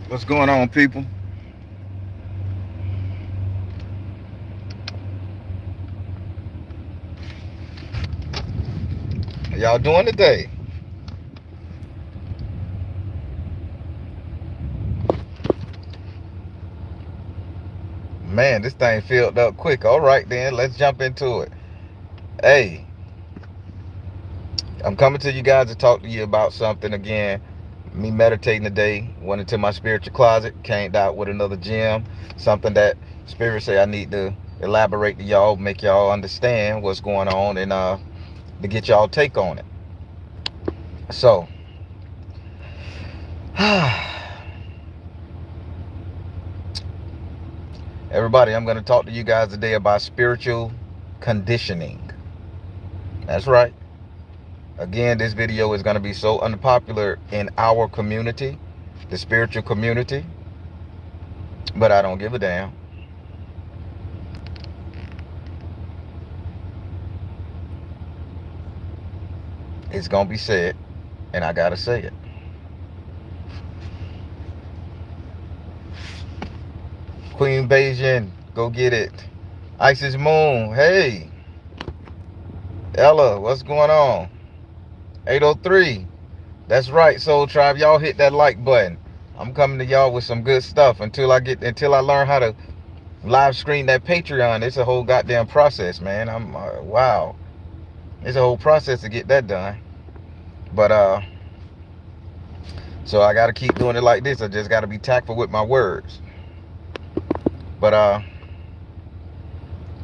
What's going on, people? How y'all doing today? Man, this thing filled up quick. All right, then, let's jump into it. Hey, I'm coming to you guys to talk to you about something again. Me meditating today, went into my spiritual closet, came out with another gem, something that Spirit say I need to elaborate to y'all, make y'all understand what's going on, and to get y'all take on it. So, everybody, I'm going to talk to you guys today about spiritual conditioning. That's right. Again, this video is going to be so unpopular in our community, the spiritual community, but I don't give a damn. It's going to be said, and I got to say it. Queen Beijing, go get it. Isis Moon, hey. Ella, what's going on? 803. That's right, Soul Tribe. Y'all hit that like button. I'm coming to y'all with some good stuff until I learn how to live stream that Patreon. It's a whole goddamn process, man. Wow. It's a whole process to get that done. But so I gotta keep doing it like this. I just gotta be tactful with my words. But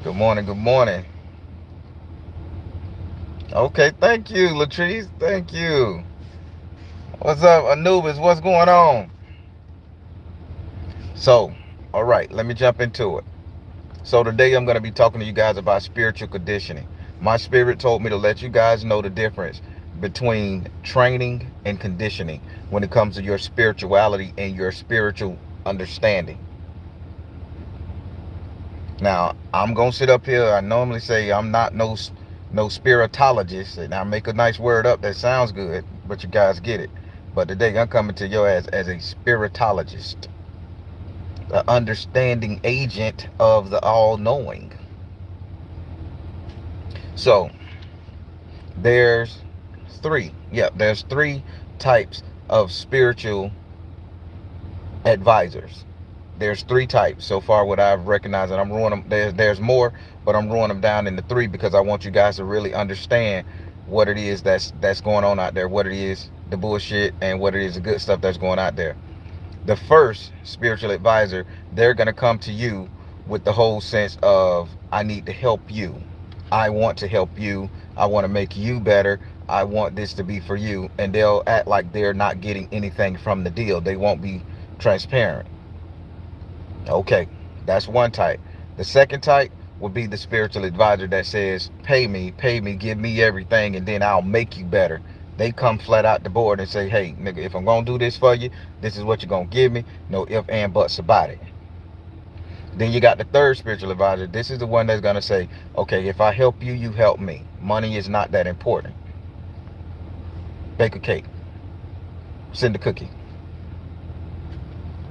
good morning, good morning. Okay, thank you, Latrice. Thank you. What's up, Anubis? What's going on? So, all right, let me jump into it. So today I'm going to be talking to you guys about spiritual conditioning. My spirit told me to let you guys know the difference between training and conditioning when it comes to your spirituality and your spiritual understanding. Now, I'm going to sit up here. I normally say I'm not no spiritologist, and I make a nice word up that sounds good, but you guys get it. But today I'm coming to you as a spiritologist, the understanding agent of the all-knowing. So there's there's three types of spiritual advisors. There's three types so far what I've recognized, and I'm ruining them. There's more, but I'm ruining them down into three because I want you guys to really understand what it is that's going on out there, what it is, the bullshit, and what it is, the good stuff that's going out there. The first spiritual advisor, they're going to come to you with the whole sense of, I need to help you. I want to help you. I want to make you better. I want this to be for you. And they'll act like they're not getting anything from the deal. They won't be transparent. Okay, that's one type. The second type would be the spiritual advisor that says, pay me, give me everything, and then I'll make you better. They come flat out the board and say, hey, nigga, if I'm going to do this for you, this is what you're going to give me. No if, and, buts about it. Then you got the third spiritual advisor. This is the one that's going to say, okay, if I help you, you help me. Money is not that important. Bake a cake. Send a cookie.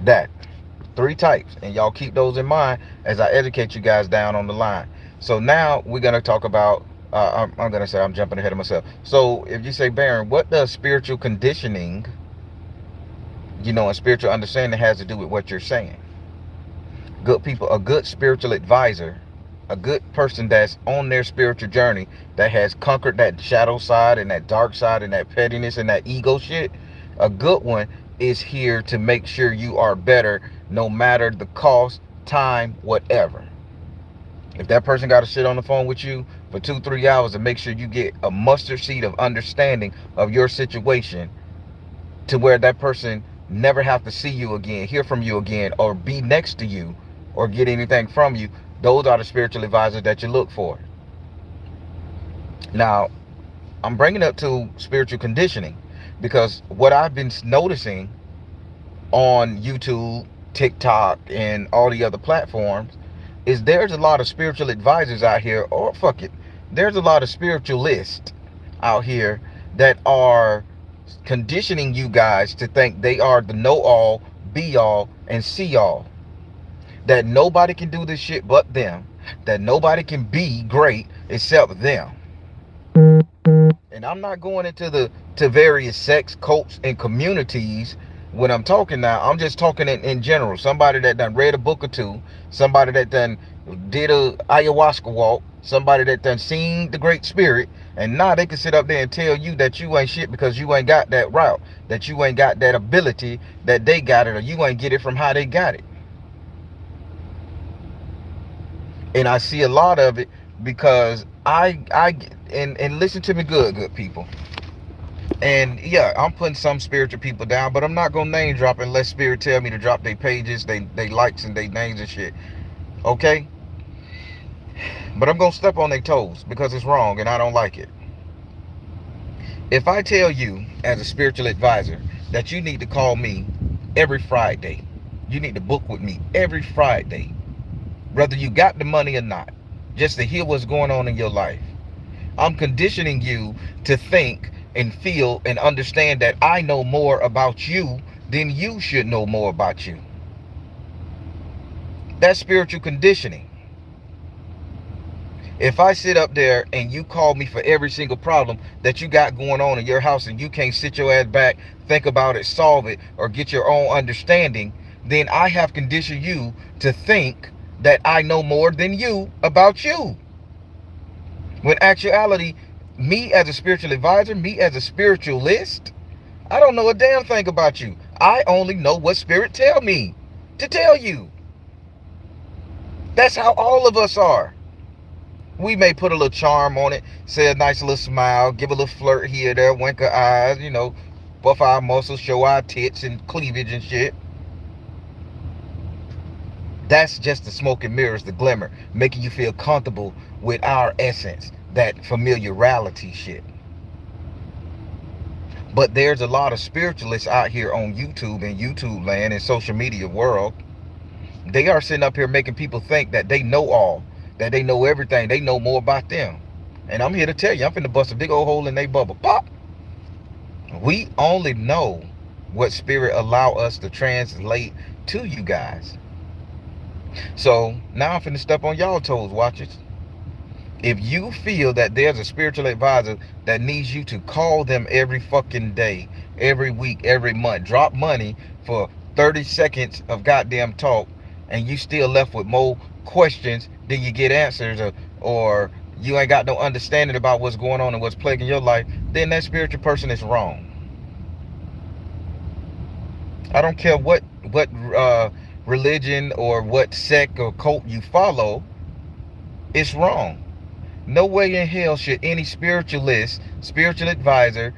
That. Three types. And y'all keep those in mind as I educate you guys down on the line. So now we're going to talk about, I'm going to say I'm jumping ahead of myself. So if you say, Baron, what does spiritual conditioning, and spiritual understanding has to do with what you're saying? Good people, a good spiritual advisor, a good person that's on their spiritual journey, that has conquered that shadow side and that dark side and that pettiness and that ego shit, a good one is here to make sure you are better no matter the cost, time, whatever. If that person got to sit on the phone with you for 2-3 hours to make sure you get a mustard seed of understanding of your situation, to where that person never have to see you again, hear from you again, or be next to you, or get anything from you, those are the spiritual advisors that you look for. Now, I'm bringing up to spiritual conditioning because what I've been noticing on YouTube, TikTok, and all the other platforms is there's a lot of spiritual advisors out here, or fuck it, there's a lot of spiritualists out here that are conditioning you guys to think they are the know-all, be all and see all. That nobody can do this shit but them. That nobody can be great except them. And I'm not going into the to various sects, cults, and communities when I'm talking now. I'm just talking in general. Somebody that done read a book or two, somebody that done did a ayahuasca walk, somebody that done seen the Great Spirit, and now they can sit up there and tell you that you ain't shit because you ain't got that route, that you ain't got that ability that they got it, or you ain't get it from how they got it. And I see a lot of it because and listen to me good people. And yeah, I'm putting some spiritual people down, but I'm not gonna name drop unless Spirit tell me to drop their pages, they likes and they names and shit. Okay? But I'm gonna step on their toes because it's wrong and I don't like it. If I tell you as a spiritual advisor that you need to call me every Friday, you need to book with me every Friday, whether you got the money or not, just to hear what's going on in your life. I'm conditioning you to think and feel and understand that I know more about you than you should know more about you. That's spiritual conditioning. If I sit up there and you call me for every single problem that you got going on in your house and you can't sit your ass back, think about it, solve it, or get your own understanding, then I have conditioned you to think that I know more than you about you. When actuality, me as a spiritual advisor, me as a spiritualist, I don't know a damn thing about you. I only know what Spirit tell me to tell you. That's how all of us are. We may put a little charm on it, say a nice little smile, give a little flirt here, there, wink our eyes, buff our muscles, show our tits and cleavage and shit. That's just the smoke and mirrors, the glimmer, making you feel comfortable with our essence, that familiarity shit. But there's a lot of spiritualists out here on YouTube and YouTube land and social media world. They are sitting up here making people think that they know all, that they know everything, they know more about them. And I'm here to tell you, I'm finna bust a big old hole in their bubble. Pop! We only know what Spirit allow us to translate to you guys. So now I'm finna step on y'all toes, watchers. If you feel that there's a spiritual advisor that needs you to call them every fucking day, every week, every month, drop money for 30 seconds of goddamn talk, and you still left with more questions than you get answers, or you ain't got no understanding about what's going on and what's plaguing your life, then that spiritual person is wrong. I don't care what religion or what sect or cult you follow, it's wrong. No way in hell should any spiritualist, spiritual advisor,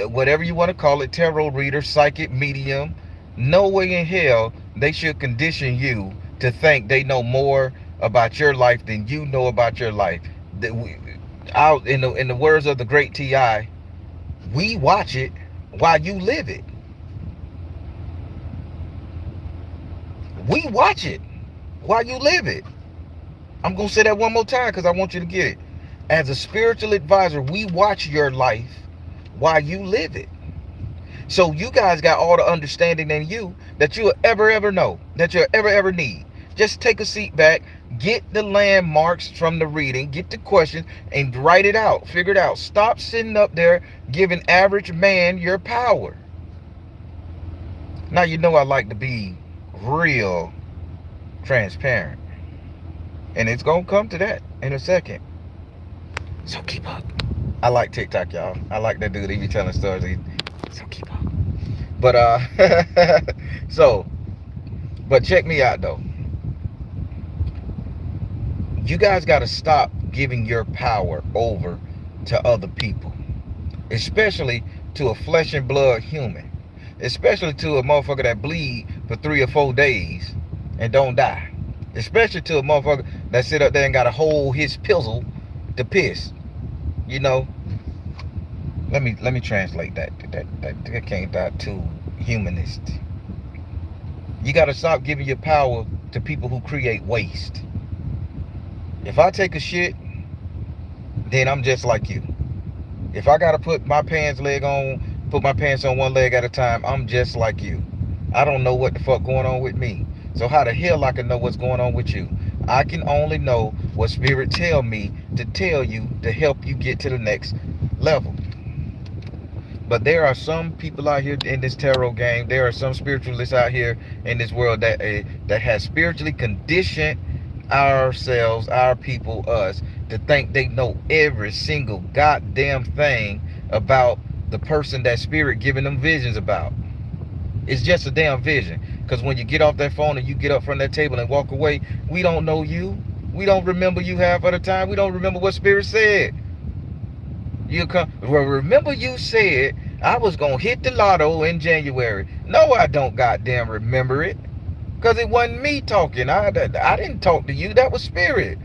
whatever you want to call it, tarot reader, psychic, medium, no way in hell they should condition you to think they know more about your life than you know about your life. Out in the words of the great T.I., we watch it while you live it. We watch it while you live it. I'm going to say that one more time because I want you to get it. As a spiritual advisor, we watch your life while you live it. So you guys got all the understanding in you that you'll ever know, that you'll ever need. Just take a seat back, get the landmarks from the reading, get the questions, and write it out, figure it out. Stop sitting up there giving average man your power. Now, you know I like to be real transparent. And it's going to come to that in a second. So keep up. I like TikTok, y'all. I like that dude. He be telling stories. So keep up. But but check me out though. You guys got to stop giving your power over to other people, especially to a flesh and blood human, especially to a motherfucker that bleed for 3 or 4 days and don't die, especially to a motherfucker that sit up there and got to hold his pizzle to piss. Let me translate that came that too humanist. You got to stop giving your power to people who create waste. If I take a shit, then I'm just like you. If I gotta put my pants on one leg at a time, I'm just like you. I don't know what the fuck going on with me. So how the hell I can know what's going on with you? I can only know what spirit tell me to tell you to help you get to the next level. But there are some people out here in this tarot game. There are some spiritualists out here in this world that has spiritually conditioned ourselves, our people, us, to think they know every single goddamn thing about the person that spirit giving them visions about. It's just a damn vision. Because when you get off that phone and you get up from that table and walk away, we don't know you. We don't remember you half of the time. We don't remember what spirit said. You come, well, remember you said I was gonna hit the lotto in January. No, I don't goddamn remember it. Because it wasn't me talking. I didn't talk to you. That was spirit.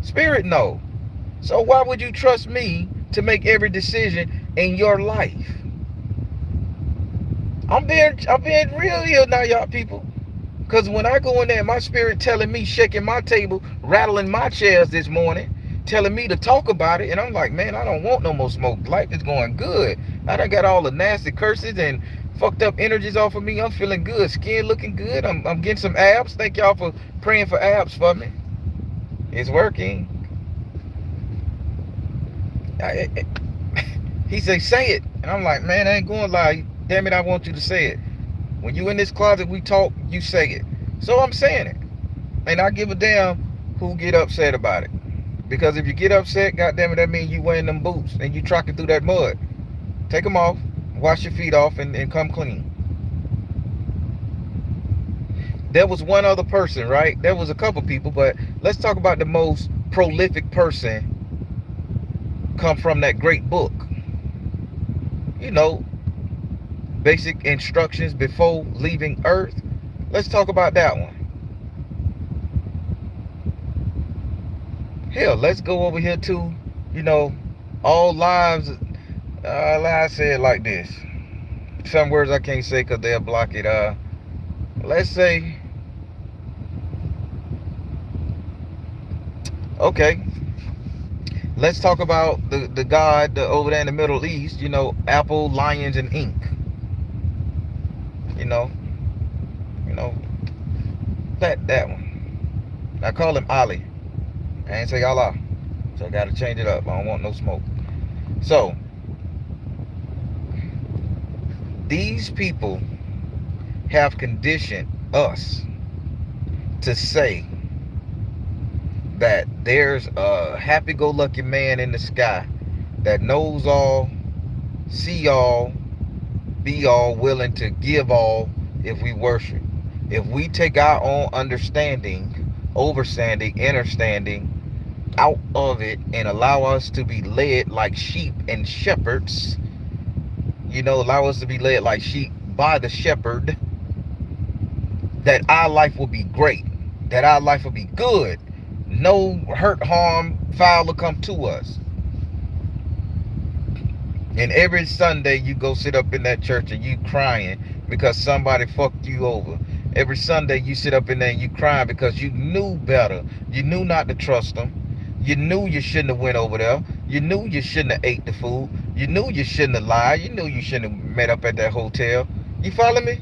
Spirit no. So why would you trust me to make every decision in your life? I'm being real here now, y'all people. Because when I go in there, my spirit telling me, shaking my table, rattling my chairs this morning, telling me to talk about it. And I'm like, man, I don't want no more smoke. Life is going good. I done got all the nasty curses and fucked up energies off of me. I'm feeling good. Skin looking good. I'm getting some abs. Thank y'all for praying for abs for me. It's working. He say it. And I'm like, man, I ain't going to lie. Damn it, I want you to say it. When you in this closet, we talk, you say it. So I'm saying it. And I give a damn who get upset about it. Because if you get upset, goddamn it, that means you wearing them boots and you trocking through that mud. Take them off, wash your feet off, and come clean. There was one other person, right? There was a couple people, but let's talk about the most prolific person come from that great book. You know, basic instructions before leaving Earth. Let's talk about that one. Hell, let's go over here to, you know, all lives. I say it like this. Some words I can't say because they'll block it. Let's say, okay, let's talk about the god over there in the Middle East, you know, apple, lions, and ink. You know, that one. I call him Ali. I ain't say Allah. So I gotta change it up. I don't want no smoke. So these people have conditioned us to say that there's a happy-go-lucky man in the sky that knows all, see all, be all, willing to give all if we worship. If we take our own understanding, overstanding, understanding out of it and allow us to be led like sheep and shepherds, you know, allow us to be led like sheep by the shepherd, that our life will be great, that our life will be good. No hurt, harm, foul will come to us. And every Sunday you go sit up in that church and you crying because somebody fucked you over. Every Sunday you sit up in there and you crying because you knew better. You knew not to trust them. You knew you shouldn't have went over there. You knew you shouldn't have ate the food. You knew you shouldn't have lied. You knew you shouldn't have met up at that hotel. You follow me?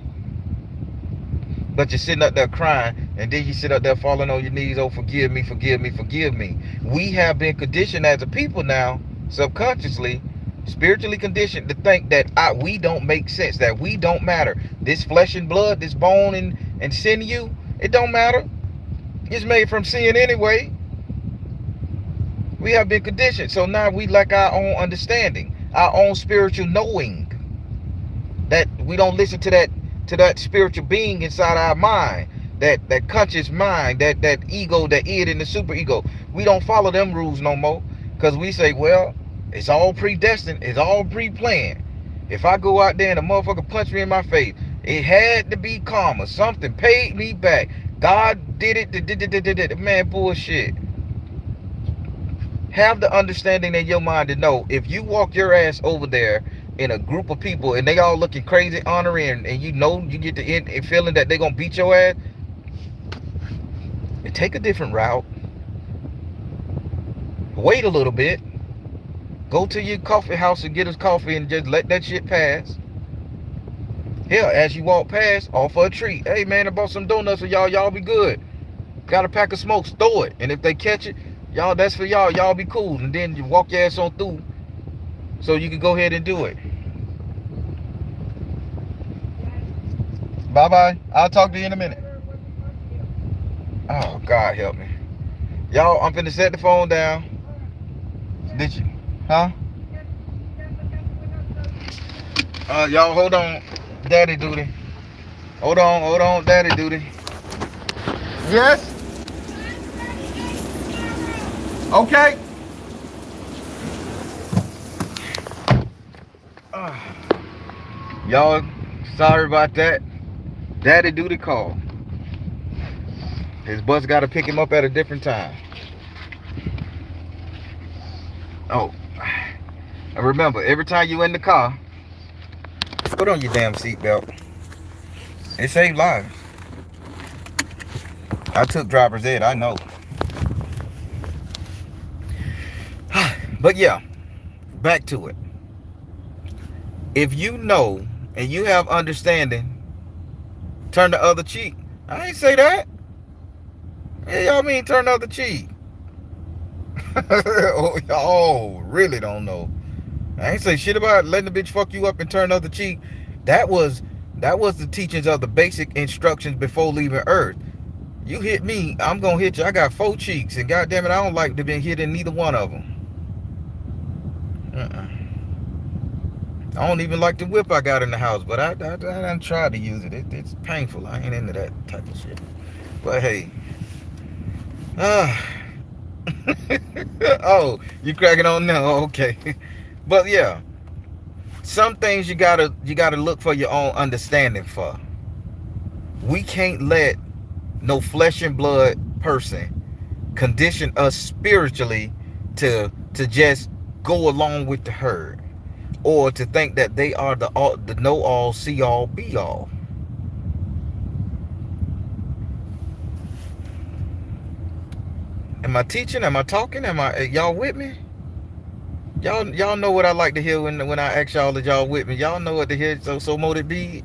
But you're sitting up there crying, and then you sit up there falling on your knees, oh, forgive me, forgive me, forgive me. We have been conditioned as a people now, subconsciously, spiritually conditioned to think that we don't make sense, that we don't matter. This flesh and blood, this bone and sinew, it don't matter. It's made from sin anyway. We have been conditioned. So now we lack our own understanding, our own spiritual knowing. That we don't listen to that spiritual being inside our mind, that conscious mind, that ego, that id and the super ego. We don't follow them rules no more. Because we say, well, it's all predestined, it's all pre-planned. If I go out there and a motherfucker punch me in my face, it had to be karma. Something paid me back. God did it. Man, bullshit. Have the understanding in your mind to know if you walk your ass over there in a group of people and they all looking crazy, honoring, and you know you get the end feeling that they're gonna beat your ass, take a different route. Wait a little bit. Go to your coffee house and get us coffee and just let that shit pass. Hell, as you walk past, offer a treat. Hey man, I bought some donuts for y'all. Y'all be good. Got a pack of smokes, throw it. And if they catch it, y'all, that's for y'all. Y'all be cool. And then you walk your ass on through so you can go ahead and do it. Bye-bye. I'll talk to you in a minute. Oh, God help me. Y'all, I'm finna set the phone down. Did you? Huh? Y'all, hold on. Daddy duty. Hold on, daddy duty. Yes? Okay. Y'all, sorry about that. Daddy duty call. His bus got to pick him up at a different time. Oh, and remember, every time you in the car, put on your damn seatbelt. It saved lives. I took driver's ed, I know. But yeah, back to it. If you know and you have understanding, turn the other cheek. I ain't say that. Yeah, y'all mean turn the other cheek. Oh, y'all really don't know. I ain't say shit about letting the bitch fuck you up and turn the other cheek. That was the teachings of the basic instructions before leaving Earth. You hit me, I'm gonna hit you. I got 4 cheeks, and goddamn it, I don't like to be hit in neither one of them. I don't even like the whip I got in the house, but I done tried to use it. It's painful. I ain't into that type of shit. But hey, oh, you cracking on now? Okay, but yeah, some things you gotta look for your own understanding for. We can't let no flesh and blood person condition us spiritually to just go along with the herd, or to think that they are the know all, see all, be all. Am I teaching? Am I talking? Y'all with me? Y'all know what I like to hear when I ask y'all that y'all with me. Y'all know what to hear. So mote it be.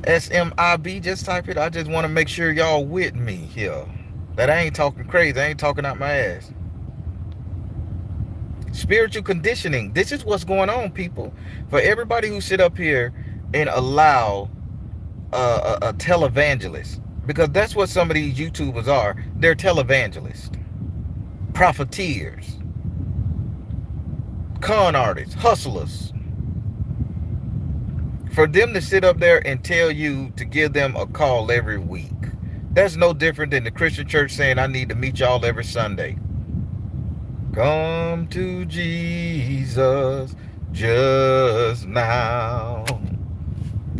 SMIB, just type it. I just want to make sure y'all with me here. That I ain't talking crazy. I ain't talking out my ass. Spiritual conditioning. This is what's going on, people. For everybody who sit up here and allow a televangelist, because that's what some of these YouTubers are. They're televangelists, profiteers, con artists, hustlers. For them to sit up there and tell you to give them a call every week, that's no different than the Christian church saying, I need to meet y'all every Sunday. Come to Jesus just now.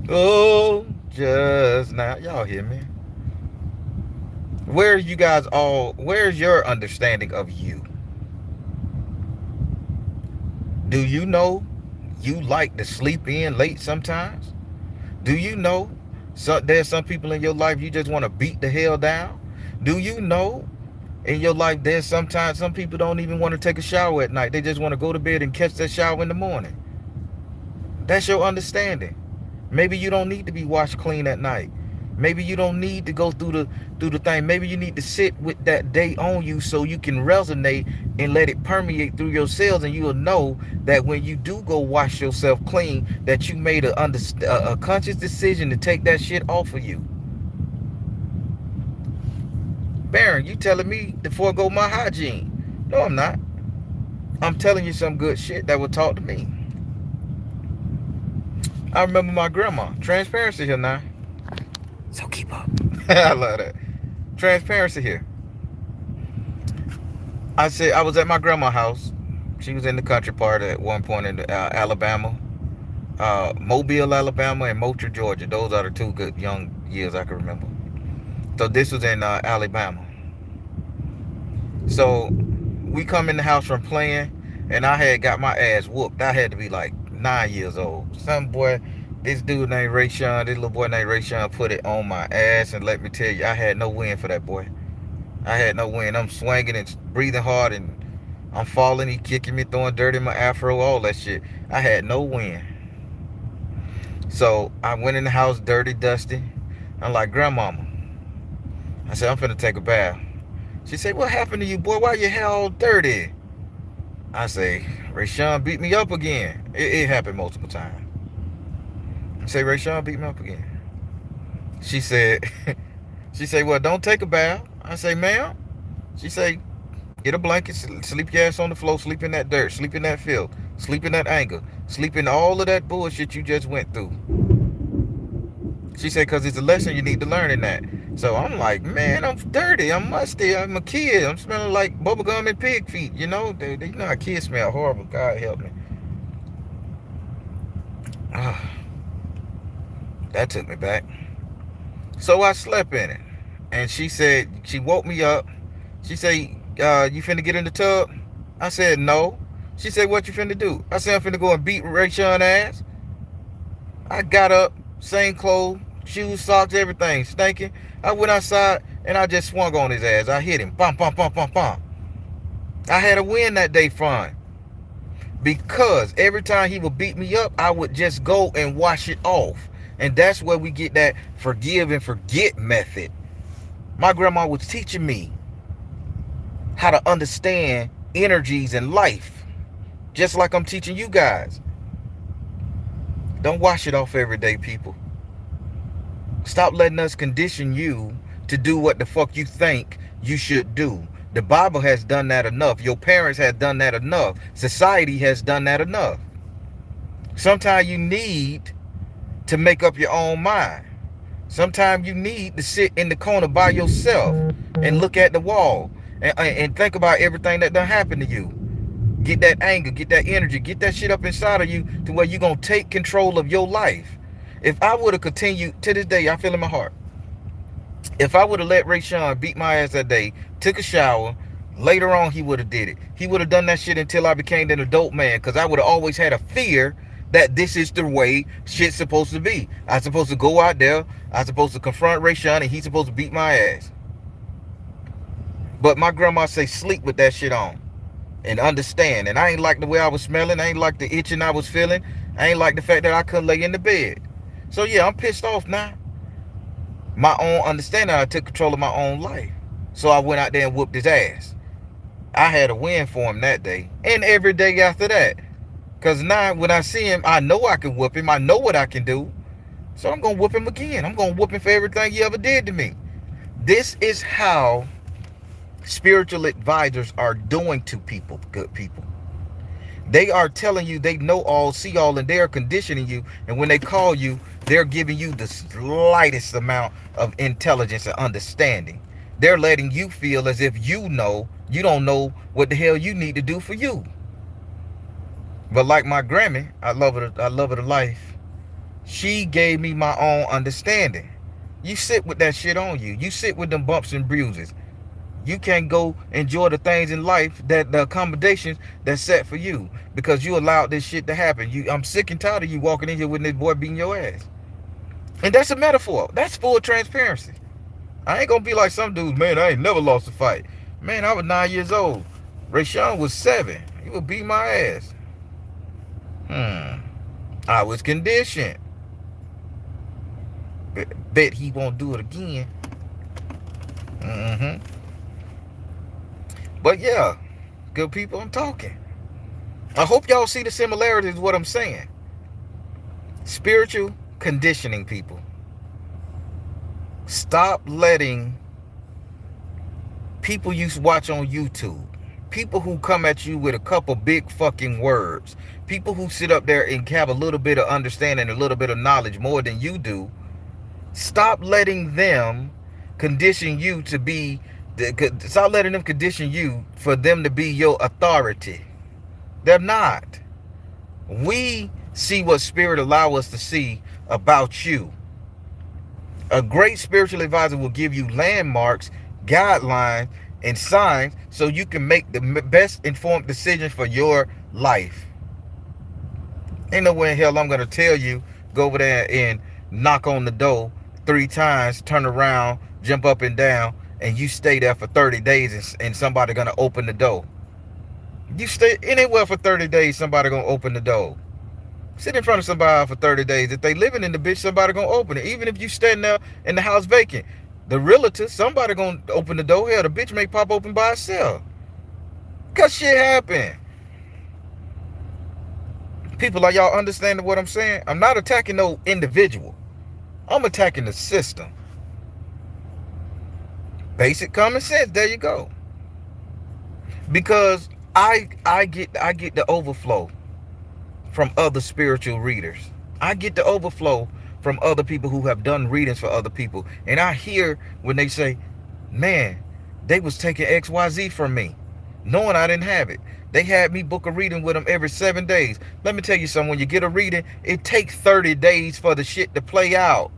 Oh, just now. Y'all hear me? Where's your understanding of you? Do you know you like to sleep in late sometimes? Do you know there's some people in your life you just want to beat the hell down? Do you know in your life there's sometimes some people don't even want to take a shower at night? They just want to go to bed and catch that shower in the morning. That's your understanding. Maybe you don't need to be washed clean at night. Maybe you don't need to go through the thing. Maybe you need to sit with that day on you so you can resonate and let it permeate through your cells, and you'll know that when you do go wash yourself clean, that you made a conscious decision to take that shit off of you. Baron, you telling me to forego my hygiene? No, I'm not. I'm telling you some good shit that will talk to me. I remember my grandma. Transparency here now. So keep up. I love that. Transparency here. I said I was at my grandma's house. She was in the country part at one point in Alabama. Mobile, Alabama, and Moultrie, Georgia. Those are the 2 good young years I can remember. So this was in Alabama. So we come in the house from playing, and I had got my ass whooped. I had to be like 9 years old. This dude named Ray Sean, this little boy named Ray Sean put it on my ass, and let me tell you, I had no wind for that boy. I had no wind. I'm swinging and breathing hard and I'm falling, he kicking me, throwing dirt in my afro, all that shit. I had no wind. So I went in the house, dirty, dusty. I'm like, Grandmama, I said, I'm finna take a bath. She said, what happened to you, boy? Why your hair all dirty? I say, Rayshawn beat me up again. It happened multiple times. I say, Rayshawn beat me up again. She said, she said, well, don't take a bath. I say, ma'am. She say, get a blanket, sleep your ass on the floor, sleep in that dirt, sleep in that filth, sleep in that anger, sleep in all of that bullshit you just went through. She said, because it's a lesson you need to learn in that. So I'm like, man, I'm dirty, I'm musty, I'm a kid, I'm smelling like bubblegum and pig feet, you know? You know how kids smell horrible, God help me. That took me back. So I slept in it. And she said, she woke me up. She said, you finna get in the tub? I said, no. She said, what you finna do? I said, I'm finna go and beat Rayshawn ass. I got up, same clothes, shoes, socks, everything, stinking. I went outside and I just swung on his ass. I hit him. Bum, bum, bum, bum, bum. I had a win that day from because every time he would beat me up, I would just go and wash it off. And that's where we get that forgive and forget method. My grandma was teaching me how to understand energies in life, just like I'm teaching you guys. Don't wash it off every day, people. Stop letting us condition you to do what the fuck you think you should do. The Bible has done that enough. Your parents have done that enough. Society has done that enough. Sometimes you need to make up your own mind. Sometimes you need to sit in the corner by yourself and look at the wall and think about everything that done happened to you. Get that anger, get that energy, get that shit up inside of you to where you're going to take control of your life. If I would have continued, to this day, I feel in my heart, if I would have let Rayshawn beat my ass that day, took a shower, later on he would have did it. He would have done that shit until I became an adult man, because I would have always had a fear that this is the way shit's supposed to be. I'm supposed to go out there, I'm supposed to confront Rayshawn, and he's supposed to beat my ass. But my grandma say sleep with that shit on and understand. And I ain't like the way I was smelling. I ain't like the itching I was feeling. I ain't like the fact that I couldn't lay in the bed. So yeah, I'm pissed off now. My own understanding, I took control of my own life. So I went out there and whooped his ass. I had a win for him that day and every day after that. Because now when I see him, I know I can whoop him. I know what I can do. So I'm going to whoop him again. I'm going to whoop him for everything he ever did to me. This is how spiritual advisors are doing to people, good people. They are telling you they know all, see all, and they are conditioning you. And when they call you, they're giving you the slightest amount of intelligence and understanding. They're letting you feel as if you don't know what the hell you need to do for you. But like my Grammy, I love her to life. She gave me my own understanding. You sit with that shit on you. You sit with them bumps and bruises. You can't go enjoy the things in life, that the accommodations that's set for you, because you allowed this shit to happen. I'm sick and tired of you walking in here with this boy beating your ass. And that's a metaphor. That's full transparency. I ain't gonna be like some dudes, man, I ain't never lost a fight. Man, I was 9 years old. Rayshawn was 7. He would beat my ass. I was conditioned. Bet he won't do it again. But yeah, good people, I'm talking. I hope y'all see the similarities of what I'm saying. Spiritual conditioning, people. Stop letting people you watch on YouTube, people who come at you with a couple big fucking words, people who sit up there and have a little bit of understanding, a little bit of knowledge more than you do. Stop letting them condition you to be, stop letting them condition you for them to be your authority. They're not. We see what Spirit allow us to see about you. A great spiritual advisor will give you landmarks, guidelines, and signs so you can make the best informed decision for your life. Ain't no way in hell I'm going to tell you, go over there and knock on the door 3 times, turn around, jump up and down, and you stay there for 30 days and somebody going to open the door. You stay anywhere for 30 days, somebody gonna open the door. Sit in front of somebody for 30 days. If they living in the bitch, somebody gonna open it. Even if you stand there in the house vacant, the realtor, somebody gonna open the door. Hell, the bitch may pop open by itself. Cause shit happen. People, are y'all understanding what I'm saying? I'm not attacking no individual. I'm attacking the system. Basic common sense. There you go. Because I get the overflow from other spiritual readers. I get the overflow from other people who have done readings for other people. And I hear when they say, man, they was taking XYZ from me, knowing I didn't have it. They had me book a reading with them every 7 days. Let me tell you something, when you get a reading, it takes 30 days for the shit to play out.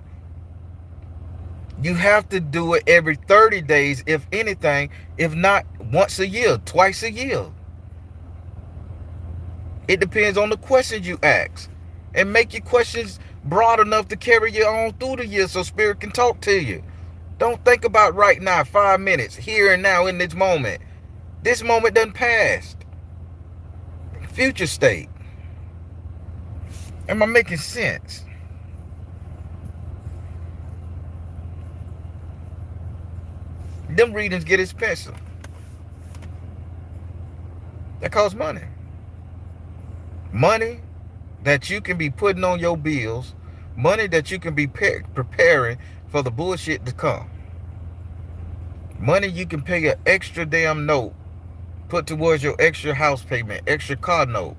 You have to do it every 30 days, if anything, if not once a year, twice a year. It depends on the questions you ask. And make your questions broad enough to carry you on through the year so spirit can talk to you. Don't think about right now, 5 minutes, here and now in this moment. This moment done passed. Future state. Am I making sense? Them readings get expensive. That costs money. Money that you can be putting on your bills. Money that you can be preparing for the bullshit to come. Money you can pay an extra damn note. Put towards your extra house payment, extra car note.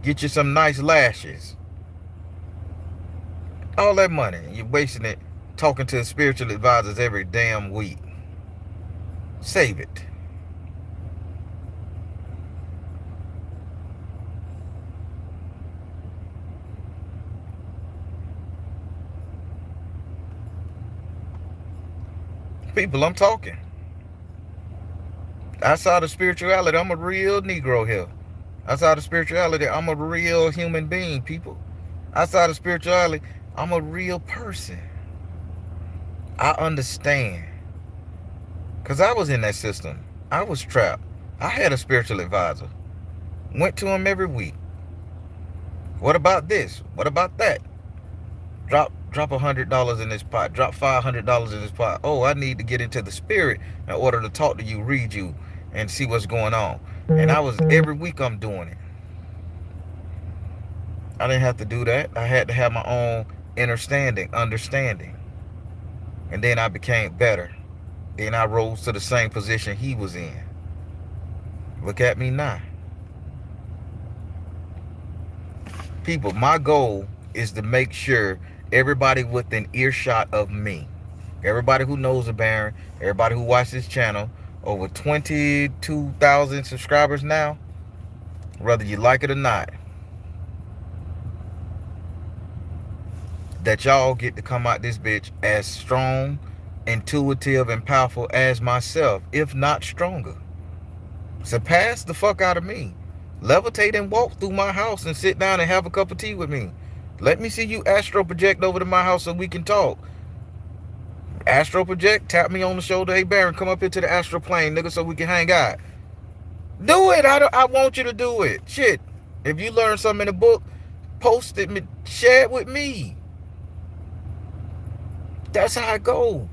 Get you some nice lashes. All that money, you're wasting it talking to spiritual advisors every damn week. Save it. People, I'm talking. Outside of spirituality, I'm a real Negro here. Outside of spirituality, I'm a real human being, people. Outside of spirituality, I'm a real person. I understand. Because I was in that system. I was trapped. I had a spiritual advisor. Went to him every week. What about this? What about that? Drop $100 in this pot. Drop $500 in this pot. Oh, I need to get into the spirit in order to talk to you, read you, and see what's going on. And I was, every week I'm doing it. I didn't have to do that. I had to have my own understanding. And then I became better. Then I rose to the same position he was in. Look at me now. People, my goal is to make sure everybody within earshot of me, everybody who knows the Baron, everybody who watches this channel, over 22,000 subscribers now, whether you like it or not, that y'all get to come out this bitch as strong, intuitive, and powerful as myself, if not stronger. Surpass the fuck out of me. Levitate and walk through my house and sit down and have a cup of tea with me. Let me see you astro project over to my house so we can talk. Astro project, tap me on the shoulder. Hey, Baron, come up here to the astral plane, nigga, so we can hang out. Do it. I want you to do it. Shit. If you learn something in the book, post it, share it with me. That's how it goes.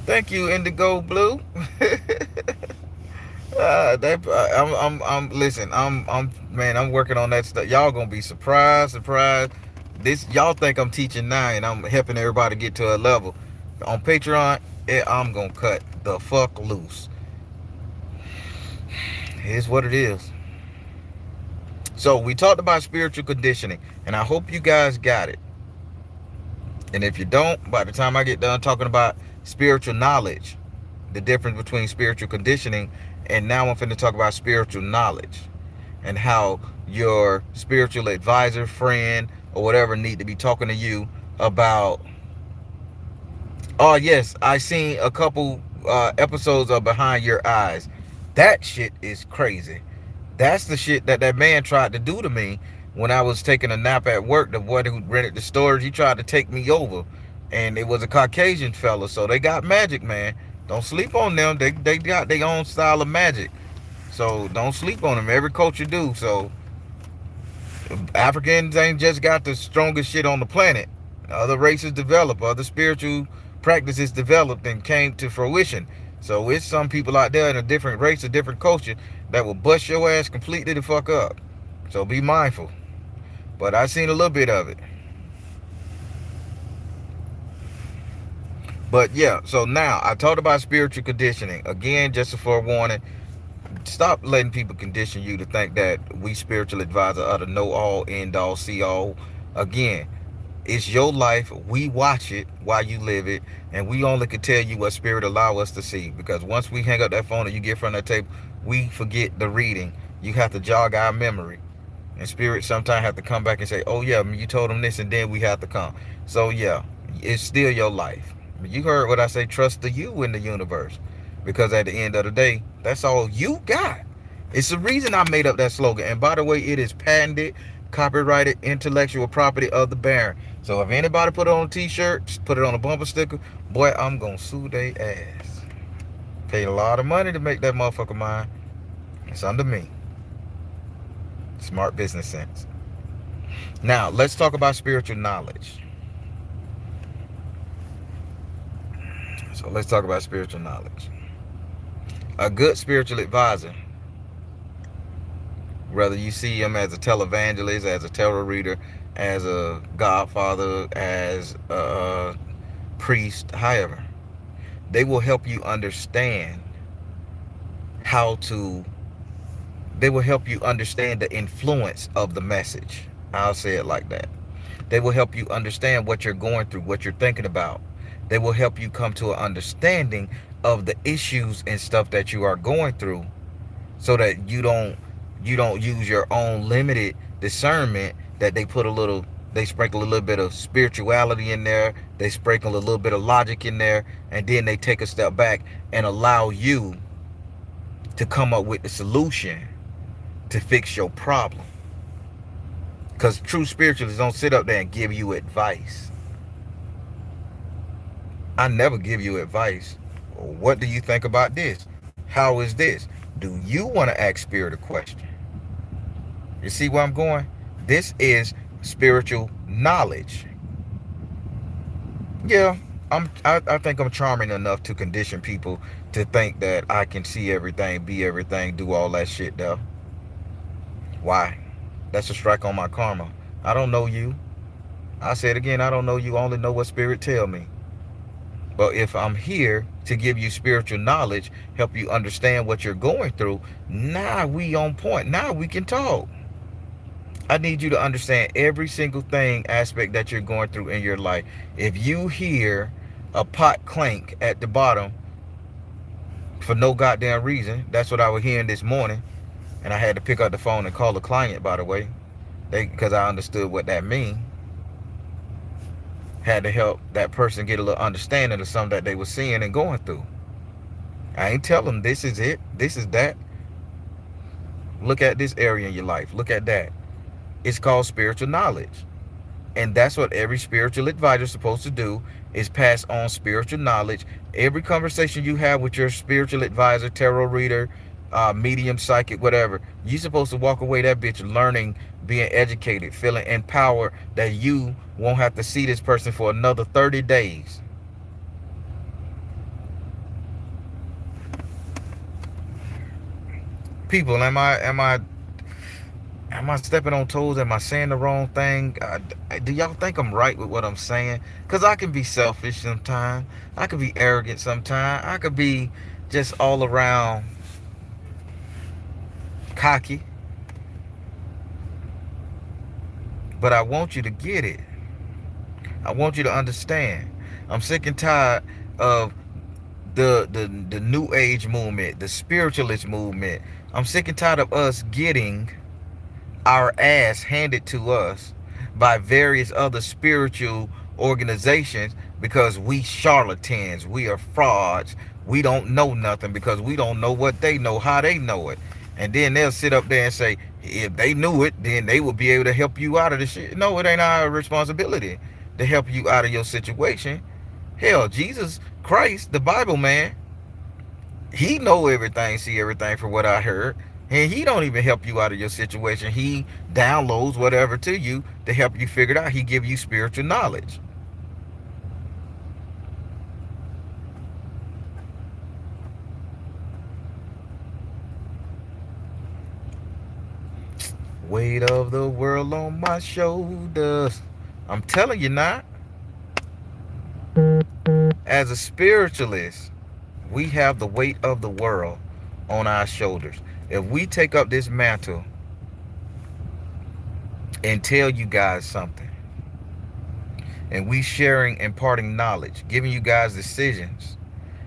Thank you, Indigo Blue. Listen. I'm working on that stuff. Y'all gonna be surprised. This, y'all think I'm teaching now, and I'm helping everybody get to a level. On Patreon, I'm gonna cut the fuck loose. Here's what it is. So we talked about spiritual conditioning, and I hope you guys got it. And if you don't, by the time I get done talking about spiritual knowledge, the difference between spiritual conditioning, and now I'm finna talk about spiritual knowledge, and how your spiritual advisor, friend, or whatever need to be talking to you about. Oh yes, I seen a couple episodes of Behind Your Eyes. That shit is crazy. That's the shit that man tried to do to me when I was taking a nap at work. The boy who rented the storage, he tried to take me over. and it was a Caucasian fella, so they got magic, man. Don't sleep on them. They got their own style of magic, so don't sleep on them. Every culture do. So Africans ain't just got the strongest shit on the planet. Other races develop, other spiritual practices developed and came to fruition. So it's some people out there in a different race, a different culture that will bust your ass completely the fuck up. So be mindful. But I seen a little bit of it. But yeah, so now I talked about spiritual conditioning. Again, just a forewarning, stop letting people condition you to think that we spiritual advisor are the know all, end all, see all. Again, it's your life. We watch it while you live it, and we only can tell you what spirit allow us to see. Because once we hang up that phone and you get from that table, we forget the reading. You have to jog our memory. And spirit sometimes have to come back and say, oh yeah, you told them this, and then we have to come. So yeah, it's still your life. You heard what I say, trust the you in the universe. Because at the end of the day, that's all you got. It's the reason I made up that slogan. And by the way, it is patented, copyrighted, intellectual property of the Baron. So if anybody put it on a t-shirt, put it on a bumper sticker, boy, I'm gonna sue they ass. Paid a lot of money to make that motherfucker mine. It's under me. Smart business sense. Now, let's talk about spiritual knowledge. So let's talk about spiritual knowledge. A good spiritual advisor, whether you see him as a televangelist, as a tarot reader, as a godfather, as a priest, however, they will help you understand how to, they will help you understand the influence of the message. I'll say it like that. They will help you understand what you're going through, what you're thinking about. They will help you come to an understanding of the issues and stuff that you are going through, so that you don't use your own limited discernment, that they sprinkle a little bit of spirituality in there, they sprinkle a little bit of logic in there, and then they take a step back and allow you to come up with the solution to fix your problem. Because true spiritualists don't sit up there and give you advice. I never give you advice. What do you think about this? How is this? Do you want to ask spirit a question? You see where I'm going? This is spiritual knowledge. Yeah, I think I'm charming enough to condition people to think that I can see everything, be everything, do all that shit though. Why? That's a strike on my karma. I don't know you. I said again, I don't know you. I only know what spirit tell me. But if I'm here to give you spiritual knowledge, help you understand what you're going through, now we on point. Now we can talk. I need you to understand every single thing, aspect that you're going through in your life. If you hear a pot clank at the bottom for no goddamn reason, that's what I was hearing this morning. And I had to pick up the phone and call the client, by the way, because I understood what that mean. Had to help that person get a little understanding of something that they were seeing and going through. I ain't tell them this is it, this is that. Look at this area in your life. Look at that. It's called spiritual knowledge. And that's what every spiritual advisor is supposed to do, is pass on spiritual knowledge. Every conversation you have with your spiritual advisor, tarot reader, medium, psychic, whatever, you're supposed to walk away that bitch learning, being educated, feeling empowered, that you won't have to see this person for another 30 days. People, am I stepping on toes? Am I saying the wrong thing? Do y'all think I'm right with what I'm saying? Because I can be selfish sometimes. I could be arrogant sometimes. I could be just all around cocky. But I want you to get it. I want you to understand. I'm sick and tired of the new age movement, the spiritualist movement. I'm sick and tired of us getting our ass handed to us by various other spiritual organizations, because we charlatans, we are frauds, we don't know nothing, because we don't know what they know, how they know it. And then they'll sit up there and say, if they knew it, then they would be able to help you out of this shit. No, it ain't our responsibility. to help you out of your situation. Hell, Jesus Christ, the Bible man, he know everything, see everything from what I heard. And he don't even help you out of your situation. He downloads whatever to you to help you figure it out. He give you spiritual knowledge. Weight of the world on my shoulders. I'm telling you now, as a spiritualist, we have the weight of the world on our shoulders. If we take up this mantle and tell you guys something, and we sharing, imparting knowledge, giving you guys decisions,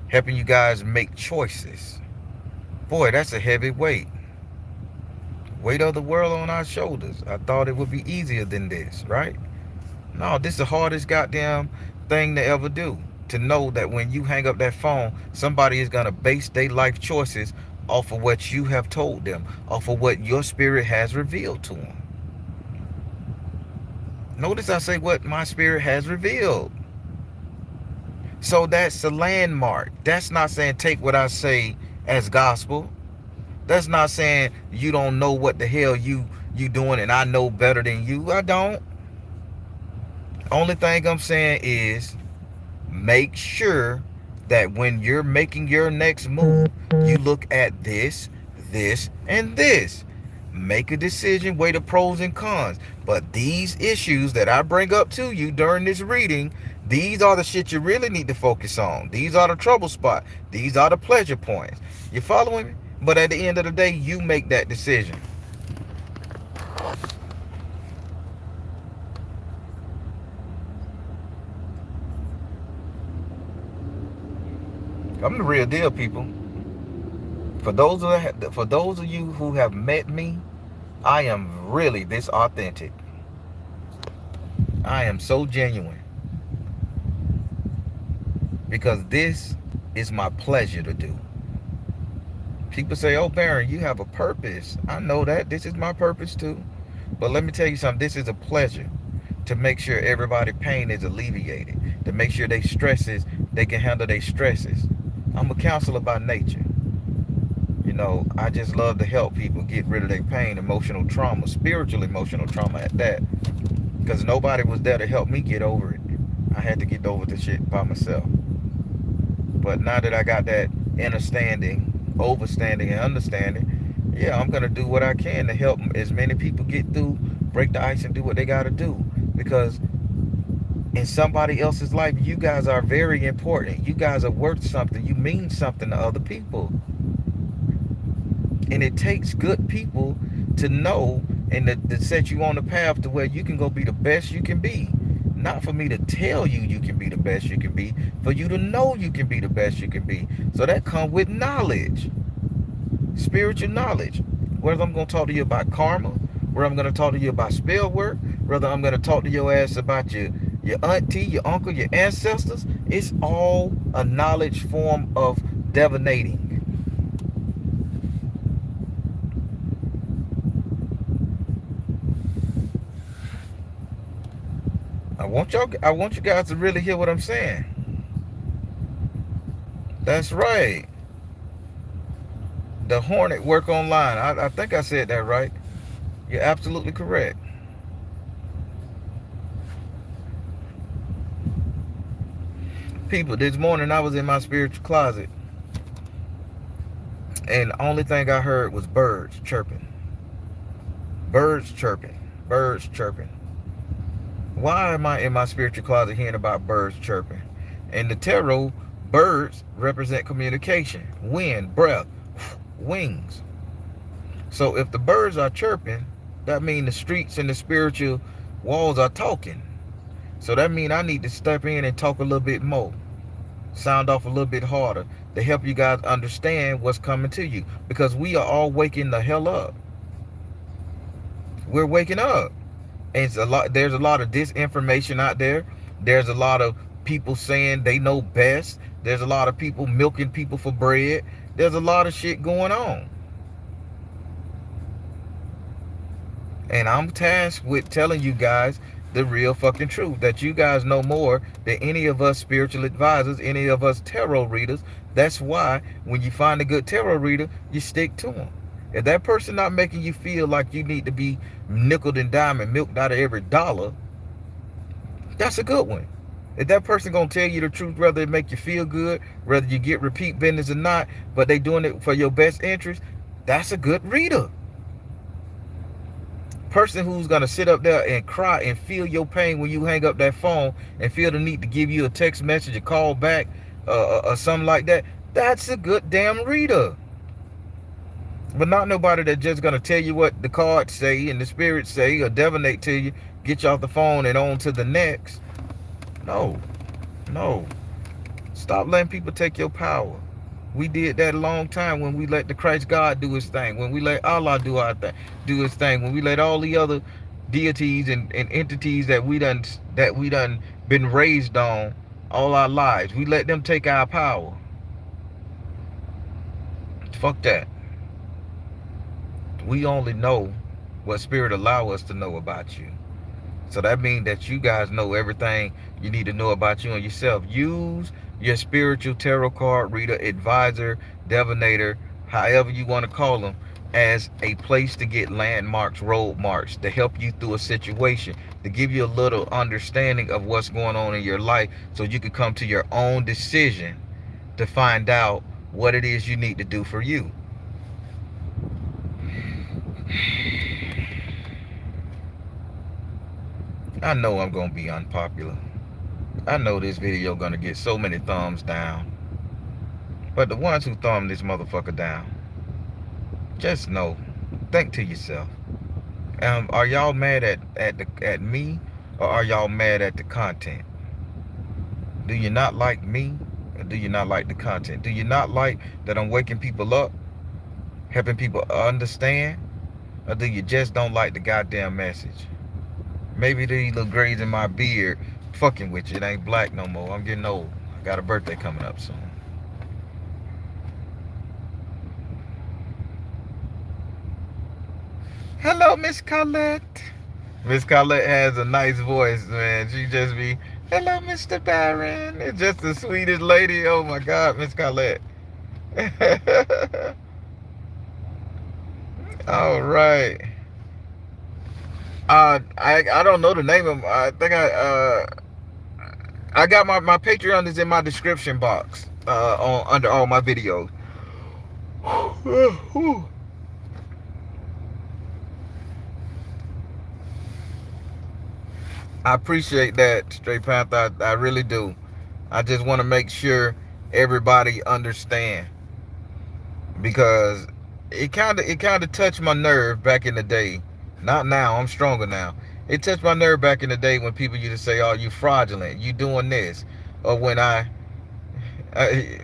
helping you guys make choices, boy, that's a heavy weight. Weight of the world on our shoulders. I thought it would be easier than this, right? No, this is the hardest goddamn thing to ever do. To know that when you hang up that phone, somebody is going to base their life choices off of what you have told them, off of what your spirit has revealed to them. Notice I say what my spirit has revealed. So that's a landmark. That's not saying take what I say as gospel. That's not saying you don't know what the hell you doing and I know better than you. I don't. Only thing I'm saying is make sure that when you're making your next move, you look at this, this, and this. Make a decision, weigh the pros and cons. But these issues that I bring up to you during this reading, these are the shit you really need to focus on. These are the trouble spot. These are the pleasure points. You following me? But at the end of the day, you make that decision. I'm the real deal, people. For those of you who have met me, I am really this authentic. I am so genuine. Because this is my pleasure to do. People say, oh, Baron, you have a purpose. I know that. This is my purpose too. But let me tell you something. This is a pleasure to make sure everybody's pain is alleviated. To make sure they can handle their stresses. I'm a counselor by nature. You know, I just love to help people get rid of their pain, emotional trauma, spiritual emotional trauma at that. Because nobody was there to help me get over it. I had to get over the shit by myself. But now that I got that understanding, overstanding, and understanding, yeah, I'm going to do what I can to help as many people get through, break the ice, and do what they got to do. Because in somebody else's life, you guys are very important. You guys are worth something. You mean something to other people. And it takes good people to know and to set you on the path to where you can go be the best you can be. Not for me to tell you you can be the best you can be, for you to know you can be the best you can be. So that comes with knowledge, spiritual knowledge. Whether I'm going to talk to you about karma, whether I'm going to talk to you about spell work, whether I'm going to talk to your ass about your auntie, your uncle, your ancestors, it's all a knowledge form of divinating. I want you guys to really hear what I'm saying. That's right. The Hornet work online. I think I said that right. You're absolutely correct. People, this morning I was in my spiritual closet, and the only thing I heard was birds chirping. Birds chirping. Birds chirping. Why am I in my spiritual closet hearing about birds chirping? In the tarot, birds represent communication, wind, breath, wings. So if the birds are chirping, that means the streets and the spiritual walls are talking. So that means I need to step in and talk a little bit more. Sound off a little bit harder to help you guys understand what's coming to you. Because we are all waking the hell up. We're waking up. And there's a lot of disinformation out there. There's a lot of people saying they know best. There's a lot of people milking people for bread. There's a lot of shit going on. And I'm tasked with telling you guys, the real fucking truth. That you guys know more than any of us spiritual advisors, any of us tarot readers. That's why when you find a good tarot reader, you stick to them. If that person not making you feel like you need to be nickel and diamond milked out of every dollar, that's a good one. If that person gonna tell you the truth, whether it make you feel good, whether you get repeat business or not, but they doing it for your best interest, that's a good reader. Person who's gonna sit up there and cry and feel your pain when you hang up that phone and feel the need to give you a text message, a call back, or something like that, that's a good damn reader. But not nobody that just gonna tell you what the cards say and the spirits say or divinate to you, get you off the phone and on to the next. No, no. Stop letting people take your power. We did that a long time when we let the Christ God do his thing, when we let Allah do his thing, when we let all the other deities and entities that we done been raised on all our lives, we let them take our power. Fuck that. We only know what spirit allow us to know about you. So that means that you guys know everything you need to know about you and yourself. Use your spiritual tarot card reader, advisor, divinator, however you want to call them, as a place to get landmarks, road marks, to help you through a situation, to give you a little understanding of what's going on in your life so you can come to your own decision to find out what it is you need to do for you. I know I'm going to be unpopular. I know this video going to get so many thumbs down. But the ones who thumb this motherfucker down, just know, think to yourself. Are y'all mad at me, or are y'all mad at the content? Do you not like me, or do you not like the content? Do you not like that I'm waking people up, helping people understand, or do you just don't like the goddamn message? Maybe these little grays in my beard fucking with you. It ain't black no more. I'm getting old. I got a birthday coming up soon. Hello, Miss Colette. Miss Colette has a nice voice, man. She just be, hello, Mr. Barron. It's just the sweetest lady. Oh my God, Miss Colette. All right. I don't know the name of. I think I got my Patreon is in my description box on under all my videos. I appreciate that, Straight Panther. I really do. I just want to make sure everybody understand, because it kind of touched my nerve back in the day. Not now. I'm stronger now. It touched my nerve back in the day when people used to say, "Oh, you fraudulent. You doing this," or when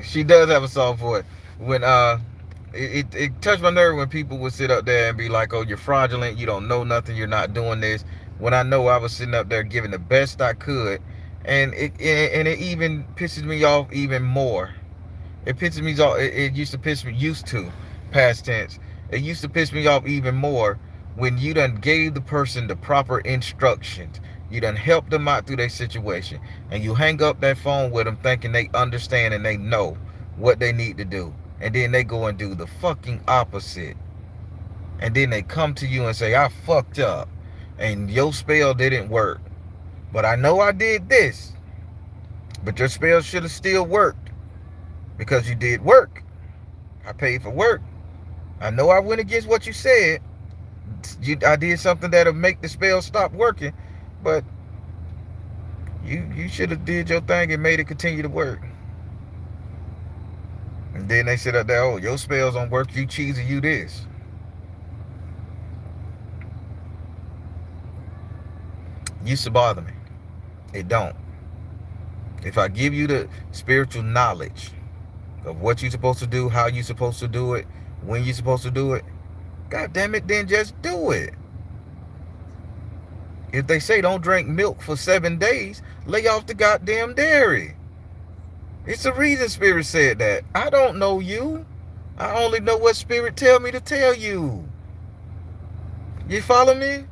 she does have a song for it. When it touched my nerve when people would sit up there and be like, "Oh, you're fraudulent. You don't know nothing. You're not doing this." When I know I was sitting up there giving the best I could, and it even pisses me off even more. It pisses me off. It used to piss me, used to, past tense. It used to piss me off even more when you done gave the person the proper instructions. You done helped them out through their situation, and you hang up that phone with them thinking they understand and they know what they need to do, and then they go and do the fucking opposite, and then they come to you and say, "I fucked up and your spell didn't work, but I know I did this, but your spell should have still worked because you did work. I paid for work. I know I went against what you said. I did something that'll make the spell stop working, but you should have did your thing and made it continue to work." And then they sit up there, "Oh, your spells don't work. You cheesy. You this." Used to bother me. It don't. If I give you the spiritual knowledge of what you're supposed to do, how you're supposed to do it, when you're supposed to do it, God damn it, then just do it. If they say don't drink milk for 7 days, lay off the goddamn dairy. It's the reason Spirit said that. I don't know you. I only know what Spirit tell me to tell you. You follow me?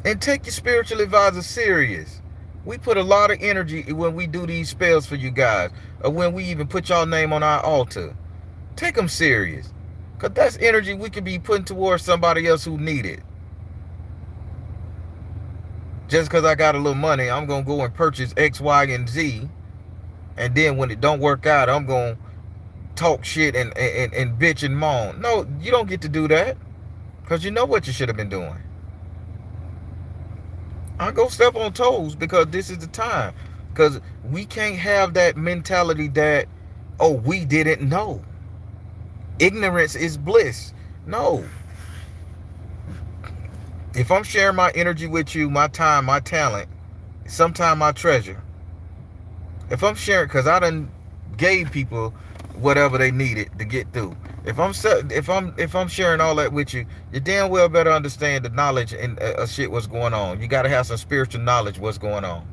And take your spiritual advisor serious. We put a lot of energy when we do these spells for you guys, or when we even put y'all name on our altar. Take them serious. Because that's energy we could be putting towards somebody else who need it. Just because I got a little money, I'm going to go and purchase X, Y, and Z. And then when it don't work out, I'm going to talk shit and bitch and moan. No, you don't get to do that. Because you know what you should have been doing. I go step on toes because this is the time. Because we can't have that mentality that, oh, we didn't know. Ignorance is bliss. No. If I'm sharing my energy with you, my time, my talent, sometime my treasure. If I'm sharing, because I done gave people whatever they needed to get through. If I'm sharing all that with you, you damn well better understand the knowledge and shit what's going on. You gotta have some spiritual knowledge what's going on.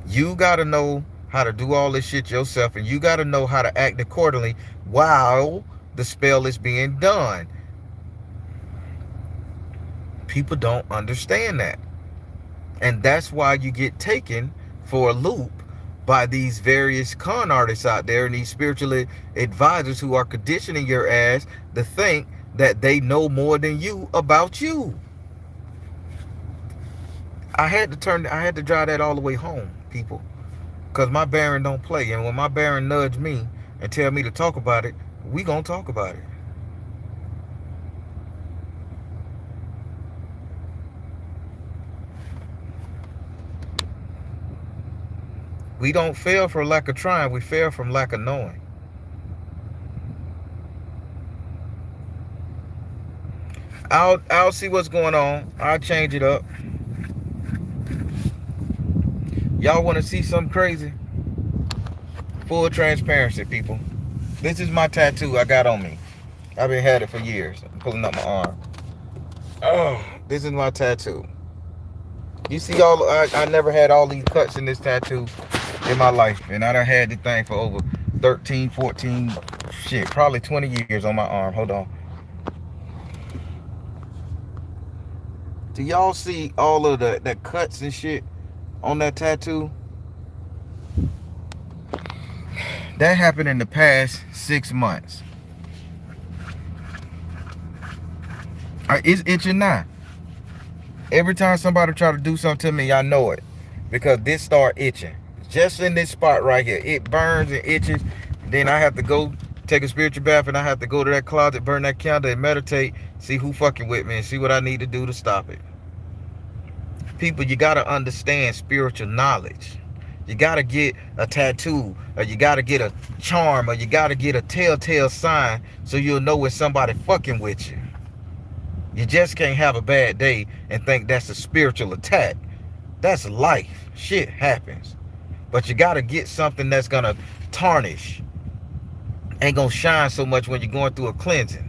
You gotta know how to do all this shit yourself, and you gotta know how to act accordingly while the spell is being done. People don't understand that. And that's why you get taken for a loop by these various con artists out there and these spiritual advisors who are conditioning your ass to think that they know more than you about you. I had to drive that all the way home, people. Because my Baron don't play. And when my Baron nudge me and tell me to talk about it, we gonna talk about it. We don't fail for lack of trying. We fail from lack of knowing. I'll see what's going on. I'll change it up. Y'all want to see something crazy? Full transparency, people. This is my tattoo I got on me. I've been had it for years. I'm pulling up my arm. Oh, this is my tattoo. You see I never had all these cuts in this tattoo in my life. And I done had this thing for over 13, 14, shit, probably 20 years on my arm. Hold on. Do y'all see all of the cuts and shit on that tattoo? That happened in the past 6 months. It's itching now. Every time somebody try to do something to me, I know it. Because this start itching. Just in this spot right here. It burns and itches. Then I have to go take a spiritual bath and I have to go to that closet, burn that candle and meditate, see who fucking with me and see what I need to do to stop it. People, you got to understand spiritual knowledge. You got to get a tattoo, or you got to get a charm, or you got to get a telltale sign so you'll know when somebody fucking with you. You just can't have a bad day and think that's a spiritual attack. That's life. Shit happens. But you got to get something that's going to tarnish. Ain't going to shine so much when you're going through a cleansing.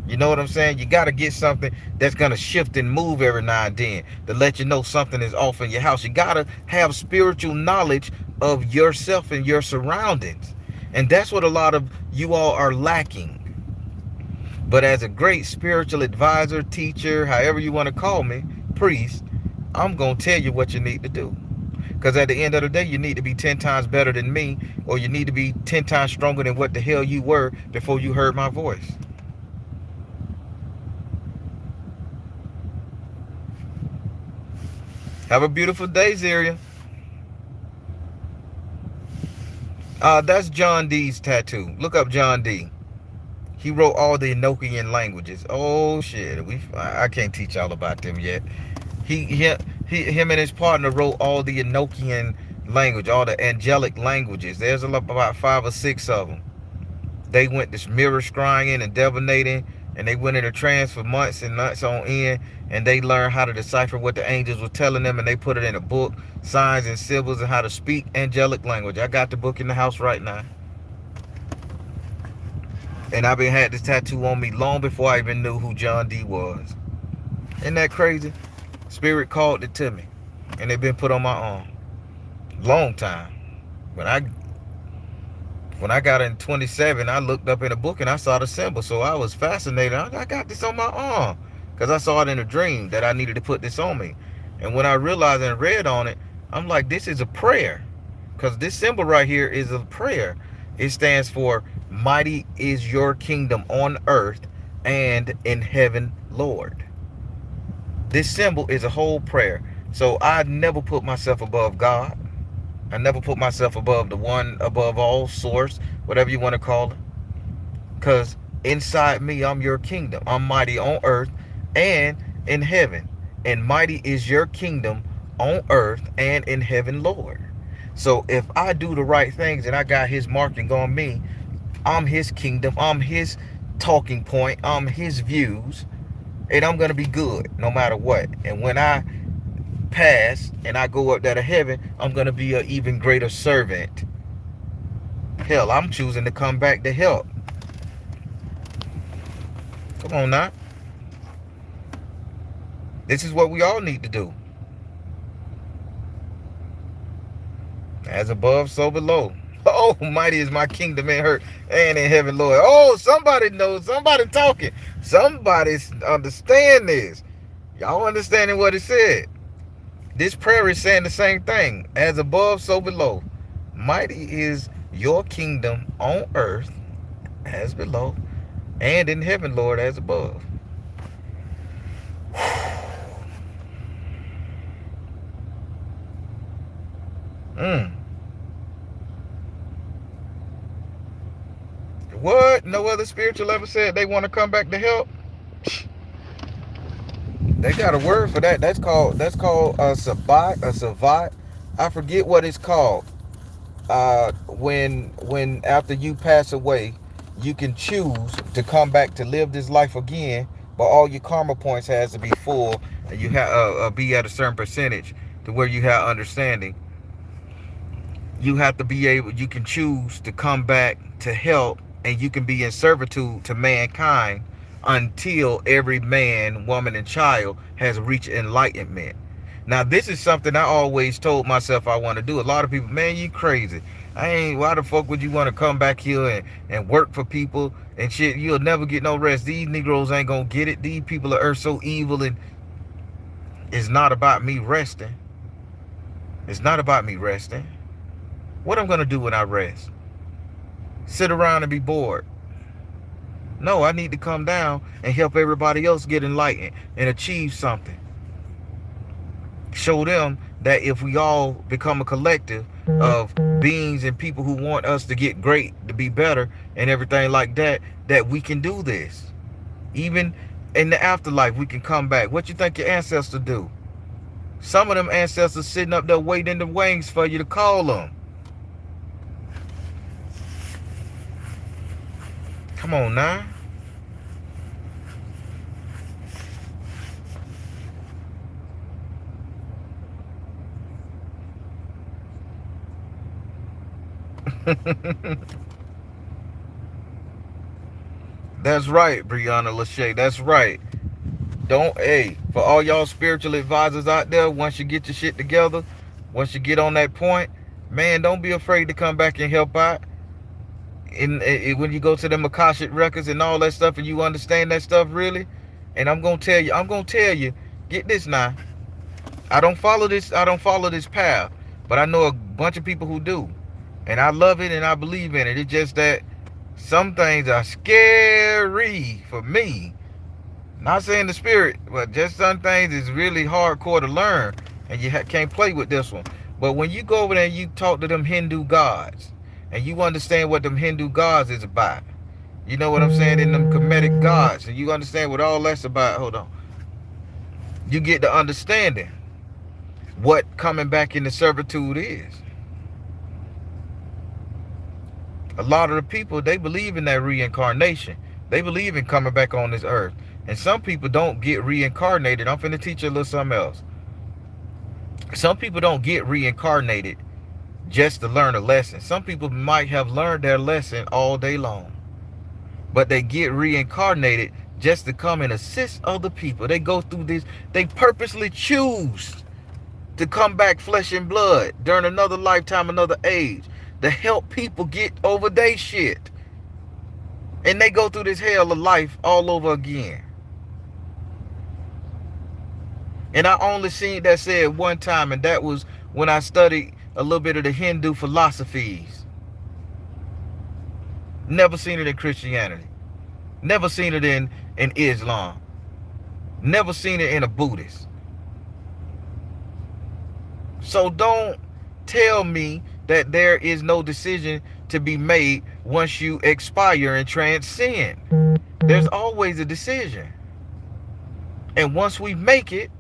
You know what I'm saying? You got to get something that's going to shift and move every now and then to let you know something is off in your house. You got to have spiritual knowledge of yourself and your surroundings. And that's what a lot of you all are lacking. But as a great spiritual advisor, teacher, however you want to call me, priest, I'm going to tell you what you need to do. Because at the end of the day, you need to be 10 times better than me, or you need to be 10 times stronger than what the hell you were before you heard my voice. Have a beautiful day, Zaria. That's John Dee's tattoo. Look up John Dee. He wrote all the Enochian languages. Oh shit, I can't teach y'all about them yet. Him and his partner wrote all the Enochian language, all the angelic languages. There's about 5 or 6 of them. They went this mirror scrying and divinating, and they went in a trance for months and months on end, and they learned how to decipher what the angels were telling them, and they put it in a book, signs and symbols, and how to speak angelic language. I got the book in the house right now. And I've been had this tattoo on me long before I even knew who John Dee was. Isn't that crazy? Spirit called it to me, and it been put on my arm. Long time. When I got in 27, I looked up in a book and I saw the symbol. So I was fascinated. I got this on my arm. because I saw it in a dream that I needed to put this on me. And when I realized and read on it, I'm like, this is a prayer. Because this symbol right here is a prayer. It stands for, mighty is your kingdom on earth and in heaven, Lord. This symbol is a whole prayer. So I never put myself above God. I never put myself above the one above all, source, whatever you want to call it. Because inside me, I'm your kingdom. I'm mighty on earth and in heaven. And mighty is your kingdom on earth and in heaven, Lord. So if I do the right things and I got his marking on me, I'm his kingdom. I'm his talking point. I'm his views. And I'm going to be good no matter what. And when I pass and I go up there to heaven, I'm going to be an even greater servant. Hell, I'm choosing to come back to help. Come on now. This is what we all need to do. As above, so below. Oh, mighty is my kingdom in earth and in heaven, Lord. Oh, somebody knows. Somebody talking. Somebody understand this. Y'all understanding what it said? This prayer is saying the same thing. As above, so below. Mighty is your kingdom on earth as below, and in heaven, Lord, as above. What? No other spiritual ever said they want to come back to help? They got a word for that. That's called a savat. I forget what it's called. When after you pass away, you can choose to come back to live this life again, but all your karma points has to be full, and you have be at a certain percentage to where you have understanding. You have to be able. You can choose to come back to help, and you can be in servitude to mankind until every man, woman, and child has reached enlightenment. Now, this is something I always told myself I want to do. A lot of people, man, you crazy. Why the fuck would you want to come back here and work for people and shit? You'll never get no rest. These Negroes ain't gonna get it. These people are so evil, and it's not about me resting. It's not about me resting. What I'm gonna do when I rest? Sit around and be bored? No, I need to come down and help everybody else get enlightened and achieve something. Show them that if we all become a collective of beings and people who want us to get great, to be better and everything like that, that we can do this. Even in the afterlife, we can come back. What you think your ancestors do? Some of them ancestors sitting up there waiting in the wings for you to call them. Come on now. That's right, Brianna Lachey. That's right. For all y'all spiritual advisors out there, once you get your shit together, once you get on that point, man, don't be afraid to come back and help out. When you go to the Akashic records and all that stuff, and you understand that stuff really, and I'm gonna tell you, get this now. I don't follow this path, but I know a bunch of people who do, and I love it and I believe in it. It's just that some things are scary for me. Not saying the spirit, but just some things is really hardcore to learn, and you can't play with this one. But when you go over there and you talk to them Hindu gods, and you understand what them Hindu gods is about, you know what I'm saying, in them Kemetic gods, and you understand what all that's about, hold on. You get the understanding what coming back into servitude is. A lot of the people, they believe in that reincarnation. They believe in coming back on this earth. And some people don't get reincarnated. I'm finna teach you a little something else. Some people don't get reincarnated just to learn a lesson. Some people might have learned their lesson all day long, but they get reincarnated just to come and assist other people. They go through this. They purposely choose to come back flesh and blood during another lifetime, another age, to help people get over their shit. And they go through this hell of life all over again. And I only seen that said one time, and that was when I studied a little bit of the Hindu philosophies. Never seen it in Christianity. Never seen it in Islam. Never seen it in a Buddhist. So don't tell me that there is no decision to be made once you expire and transcend. There's always a decision. And once we make it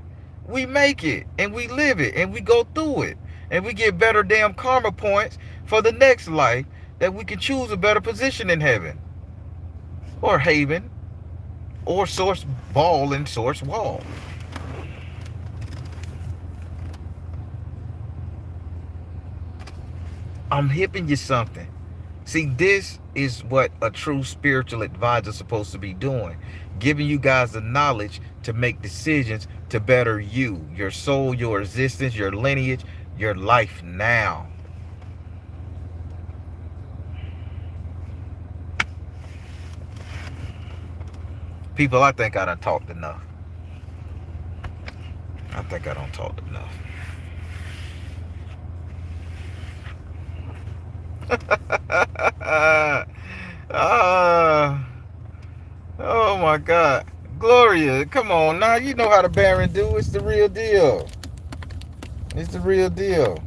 and we live it and we go through it and we get better damn karma points for the next life that we can choose a better position in heaven or haven or source ball and source wall. I'm hipping you something. See, this is what a true spiritual advisor is supposed to be doing. Giving you guys the knowledge to make decisions to better you, your soul, your existence, your lineage, your life now. People, I think I done talked enough. I think I don't talk enough. Oh my God. Gloria, come on now. You know how the Baron do. It's the real deal. It's the real deal.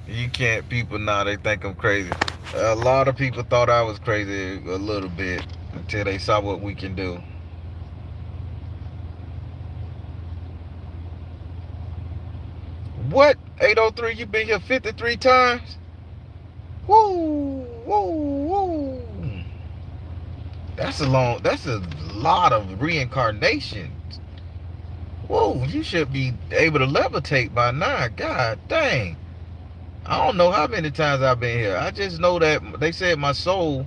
You can't, people now, they think I'm crazy. A lot of people thought I was crazy a little bit until they saw what we can do. What? 803, you been here 53 times? Woo, woo, woo. That's a lot of reincarnations. Whoa, you should be able to levitate by now. God dang. I don't know how many times I've been here. I just know that they said my soul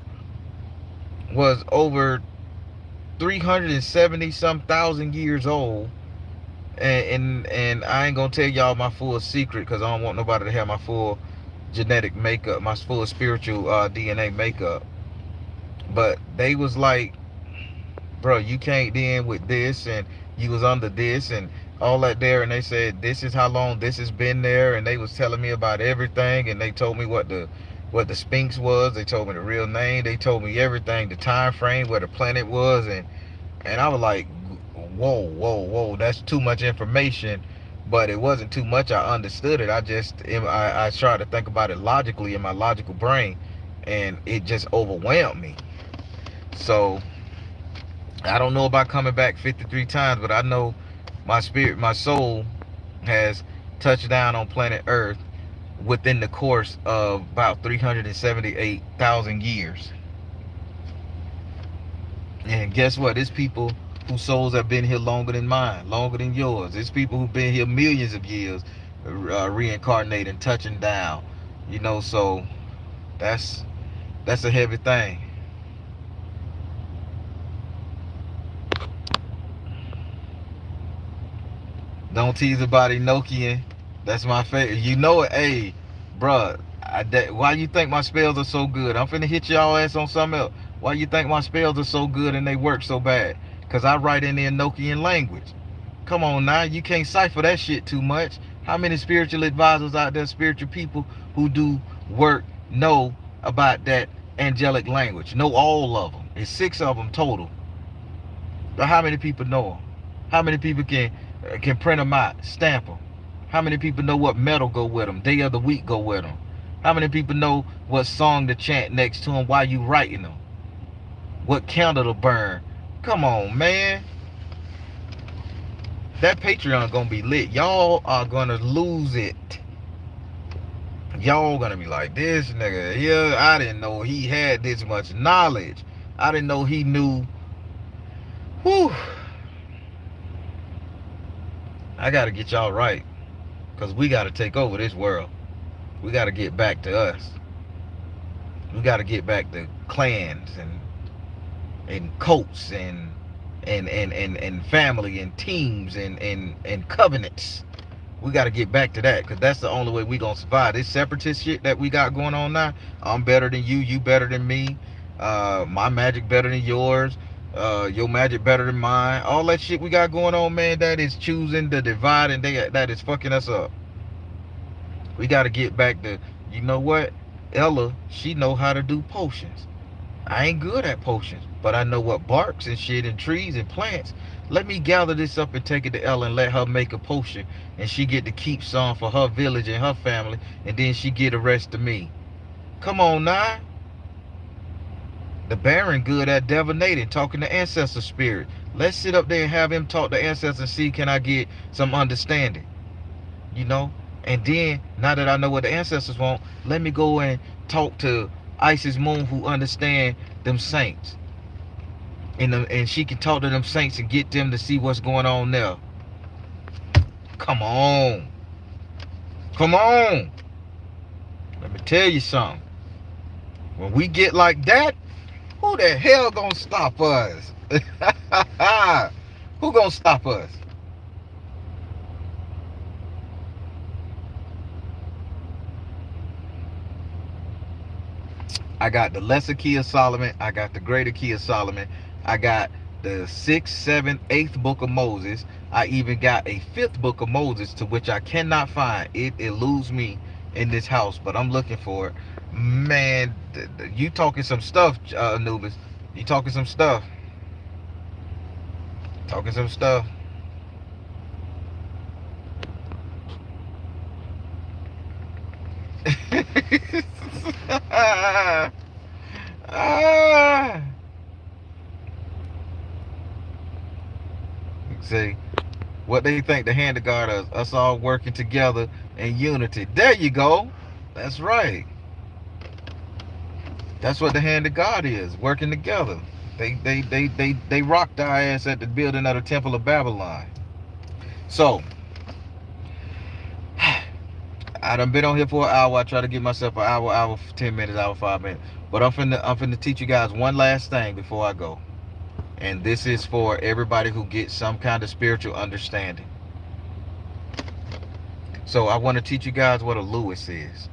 was over 370 some thousand years old. And I ain't gonna tell y'all my full secret because I don't want nobody to have my full genetic makeup, my full spiritual DNA makeup. But they was like, bro, you can't in with this, and you was under this and all that there, and they said this is how long this has been there, and they was telling me about everything, and they told me what the Sphinx was, they told me the real name, they told me everything, the time frame, where the planet was, and I was like, whoa, whoa, whoa, that's too much information. But it wasn't too much. I understood it. I tried to think about it logically in my logical brain, and it just overwhelmed me. So I don't know about coming back 53 times, but I know my spirit, my soul has touched down on planet Earth within the course of about 378,000 years. And guess what? It's people whose souls have been here longer than mine, longer than yours. It's people who've been here millions of years, reincarnating, touching down. You know, so that's a heavy thing. Don't tease about Enochian. That's my favorite. You know it. Hey, bruh, why you think my spells are so good? I'm finna hit y'all ass on something else. Why you think my spells are so good and they work so bad? Because I write in the Enochian language. Come on now, you can't cipher that shit too much. How many spiritual advisors out there, spiritual people who do work, know about that angelic language? Know all of them. It's 6 of them total. But how many people know them? How many people can print them out, stamp them? How many people know what metal go with them, day of the week go with them? How many people know what song to chant next to them while you writing them? What candle to burn? Come on, man. That Patreon gonna be lit. Y'all are gonna lose it. Y'all gonna be like, this nigga here, I didn't know he had this much knowledge. I didn't know he knew. Whew. I gotta get y'all right, because we gotta take over this world. We gotta get back to us. We gotta get back to clans and cults and family and teams and covenants. We got to get back to that, because that's the only way we gonna survive this separatist shit that we got going on now. I'm better than you better than me, my magic better than yours, your magic better than mine. All that shit we got going on, man, that is choosing the divide, and that is fucking us up. We got to get back to, you know what, Ella, she know how to do potions. I ain't good at potions, but I know what barks and shit and trees and plants. Let me gather this up and take it to Ella and let her make a potion, and she get to keep some for her village and her family, and then she get the rest of me. Come on now. The Baron good at divinating, talking to ancestor spirit. Let's sit up there and have him talk to ancestors and see, can I get some understanding, you know? And then, now that I know what the ancestors want, let me go and talk to Isis Moon, who understand them saints. And she can talk to them saints and get them to see what's going on there. Come on. Come on. Let me tell you something. When we get like that, who the hell gonna stop us? Who gonna stop us? I got the lesser key of Solomon. I got the greater key of Solomon. I got the 6th, 7th, 8th book of Moses. I even got a 5th book of Moses, to which I cannot find. It eludes me in this house, but I'm looking for it. Man, you talking some stuff, Anubis. You talking some stuff. Talking some stuff. See, what they think the hand of God is, us all working together in unity. There you go. That's right. That's what the hand of God is, working together. They rocked our ass at the building of the Temple of Babylon. So, I done been on here for an hour. I try to give myself an hour, 10 minutes, hour, 5 minutes. But I'm finna teach you guys one last thing before I go. And this is for everybody who gets some kind of spiritual understanding. So I want to teach you guys what a Lewis is.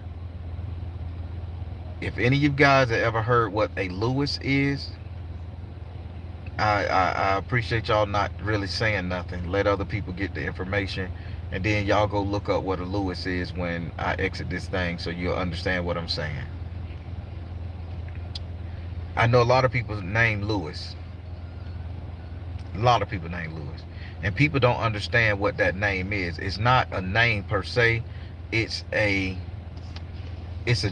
If any of you guys have ever heard what a Lewis is, I appreciate y'all not really saying nothing. Let other people get the information, and then y'all go look up what a Lewis is when I exit this thing, so you'll understand what I'm saying. I know a lot of people named Lewis. A lot of people named Lewis. And people don't understand what that name is. It's not a name per se. It's a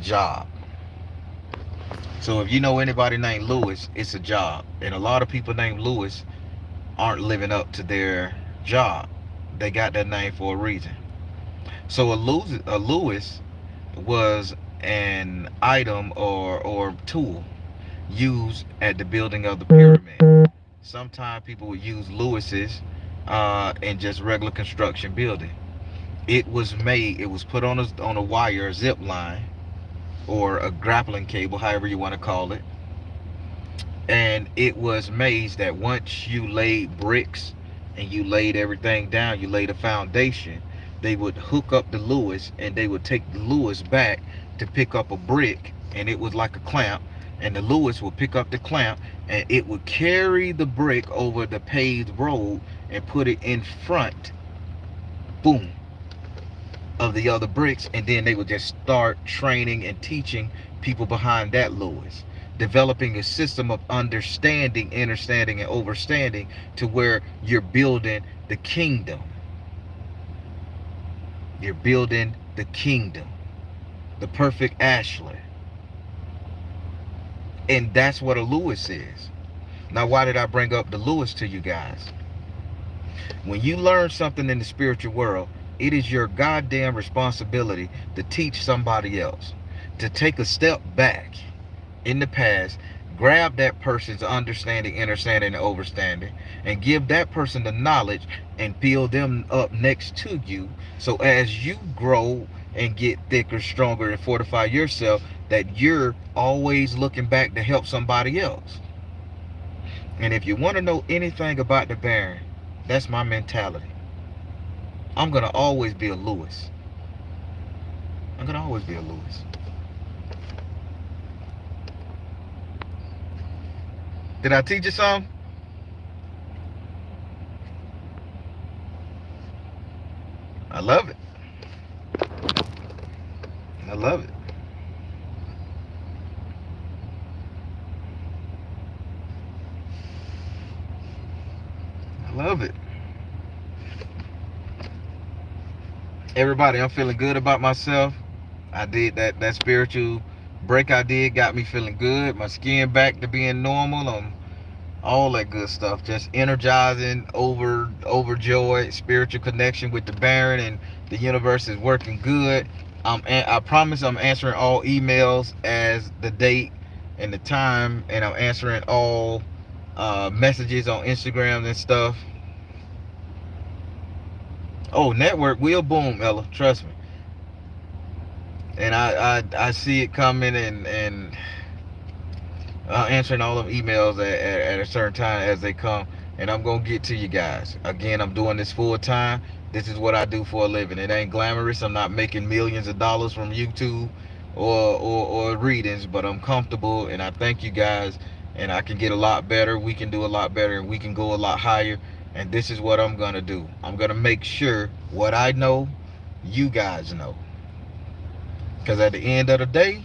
job. So if you know anybody named Lewis, it's a job. And a lot of people named Lewis aren't living up to their job. They got that name for a reason. So a Lewis was an item or tool used at the building of the pyramid. Sometimes people would use Lewis's in just regular construction building. It was put on a wire, a zip line, or a grappling cable, however you want to call it. And it was made that once you laid bricks and you laid everything down, you laid a foundation, they would hook up the Lewis, and they would take the Lewis back to pick up a brick, and it was like a clamp, and the Lewis would pick up the clamp, and it would carry the brick over the paved road and put it in front, boom, of the other bricks. And then they would just start training and teaching people behind that Lewis, developing a system of understanding, and overstanding, to where you're building the kingdom. You're building the kingdom, the perfect Ashland. And that's what a Lewis is. Now, why did I bring up the Lewis to you guys? When you learn something in the spiritual world, it is your goddamn responsibility to teach somebody else, to take a step back in the past, grab that person's understanding, and overstanding, and give that person the knowledge and build them up next to you. So as you grow and get thicker, stronger, and fortify yourself, that you're always looking back to help somebody else. And if you want to know anything about the Baron, that's my mentality. I'm gonna always be a Lewis. I'm gonna always be a Lewis. Did I teach you something? I love it. I love it. I love it. Everybody, I'm feeling good about myself. I did that spiritual break I did, got me feeling good. My skin back to being normal. All that good stuff. Just energizing, overjoyed, spiritual connection with the Baron, and the universe is working good. I promise I'm answering all emails as the date and the time, and I'm answering all messages on Instagram and stuff. Oh, network will boom, Ella. Trust me. And I see it coming, and answering all of emails at a certain time as they come, and I'm gonna get to you guys. Again, I'm doing this full time. This is what I do for a living. It ain't glamorous. I'm not making millions of dollars from YouTube or readings, but I'm comfortable, and I thank you guys. And I can get a lot better. We can do a lot better, and we can go a lot higher. And this is what I'm gonna do. I'm gonna make sure what I know, you guys know. Because at the end of the day,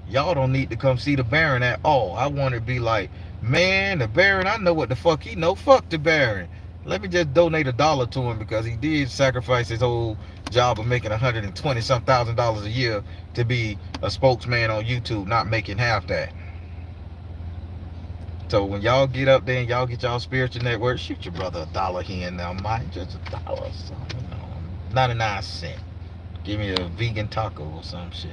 y'all don't need to come see the Baron at all. I want to be like, man, the Baron, I know what the fuck he know. Fuck the Baron. Let me just donate $1 to him because he did sacrifice his whole job of making 120 some $1,000 a year to be a spokesman on YouTube, not making half that. So when y'all get up there and y'all get y'all spiritual network, shoot your brother $1 here and now, Mike, just $1 or something, 99 cents. Give me a vegan taco or some shit.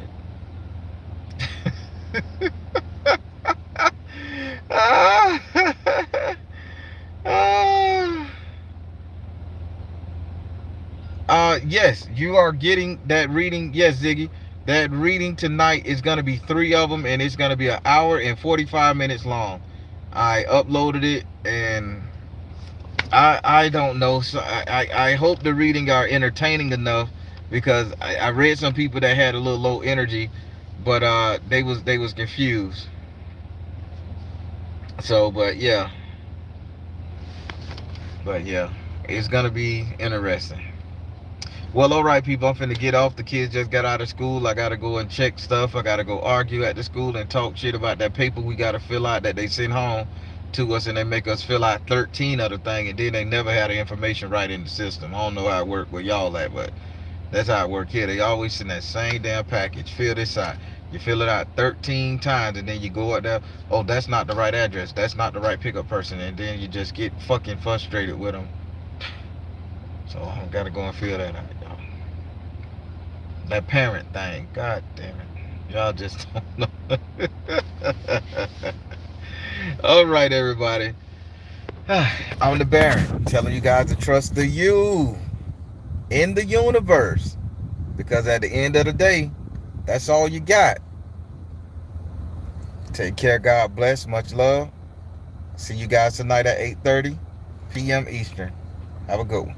Yes, you are getting that reading. Yes, Ziggy, that reading tonight is going to be 3 of them, and it's going to be an hour and 45 minutes long. I uploaded it, and I don't know. So I hope the reading are entertaining enough, because I read some people that had a little low energy, but they was confused. So, but yeah, it's gonna be interesting. Well, all right, people, I'm finna get off. The kids just got out of school. I gotta go and check stuff. I gotta go argue at the school and talk shit about that paper we gotta fill out that they send home to us, and they make us fill out 13 of the thing, and then they never had the information right in the system. I don't know how it worked with y'all at, but that's how it work here. They always send that same damn package. Fill this out. You fill it out 13 times, and then you go out there. Oh, that's not the right address. That's not the right pickup person, and then you just get fucking frustrated with them. So I gotta go and fill that out, y'all. That parent thing, god damn it, y'all just don't know. All right, everybody. I'm the Baron, telling you guys to trust the you in the universe, because at the end of the day, that's all you got. Take care. God bless. Much love. See you guys tonight at 8:30 p.m. Eastern. Have a good one.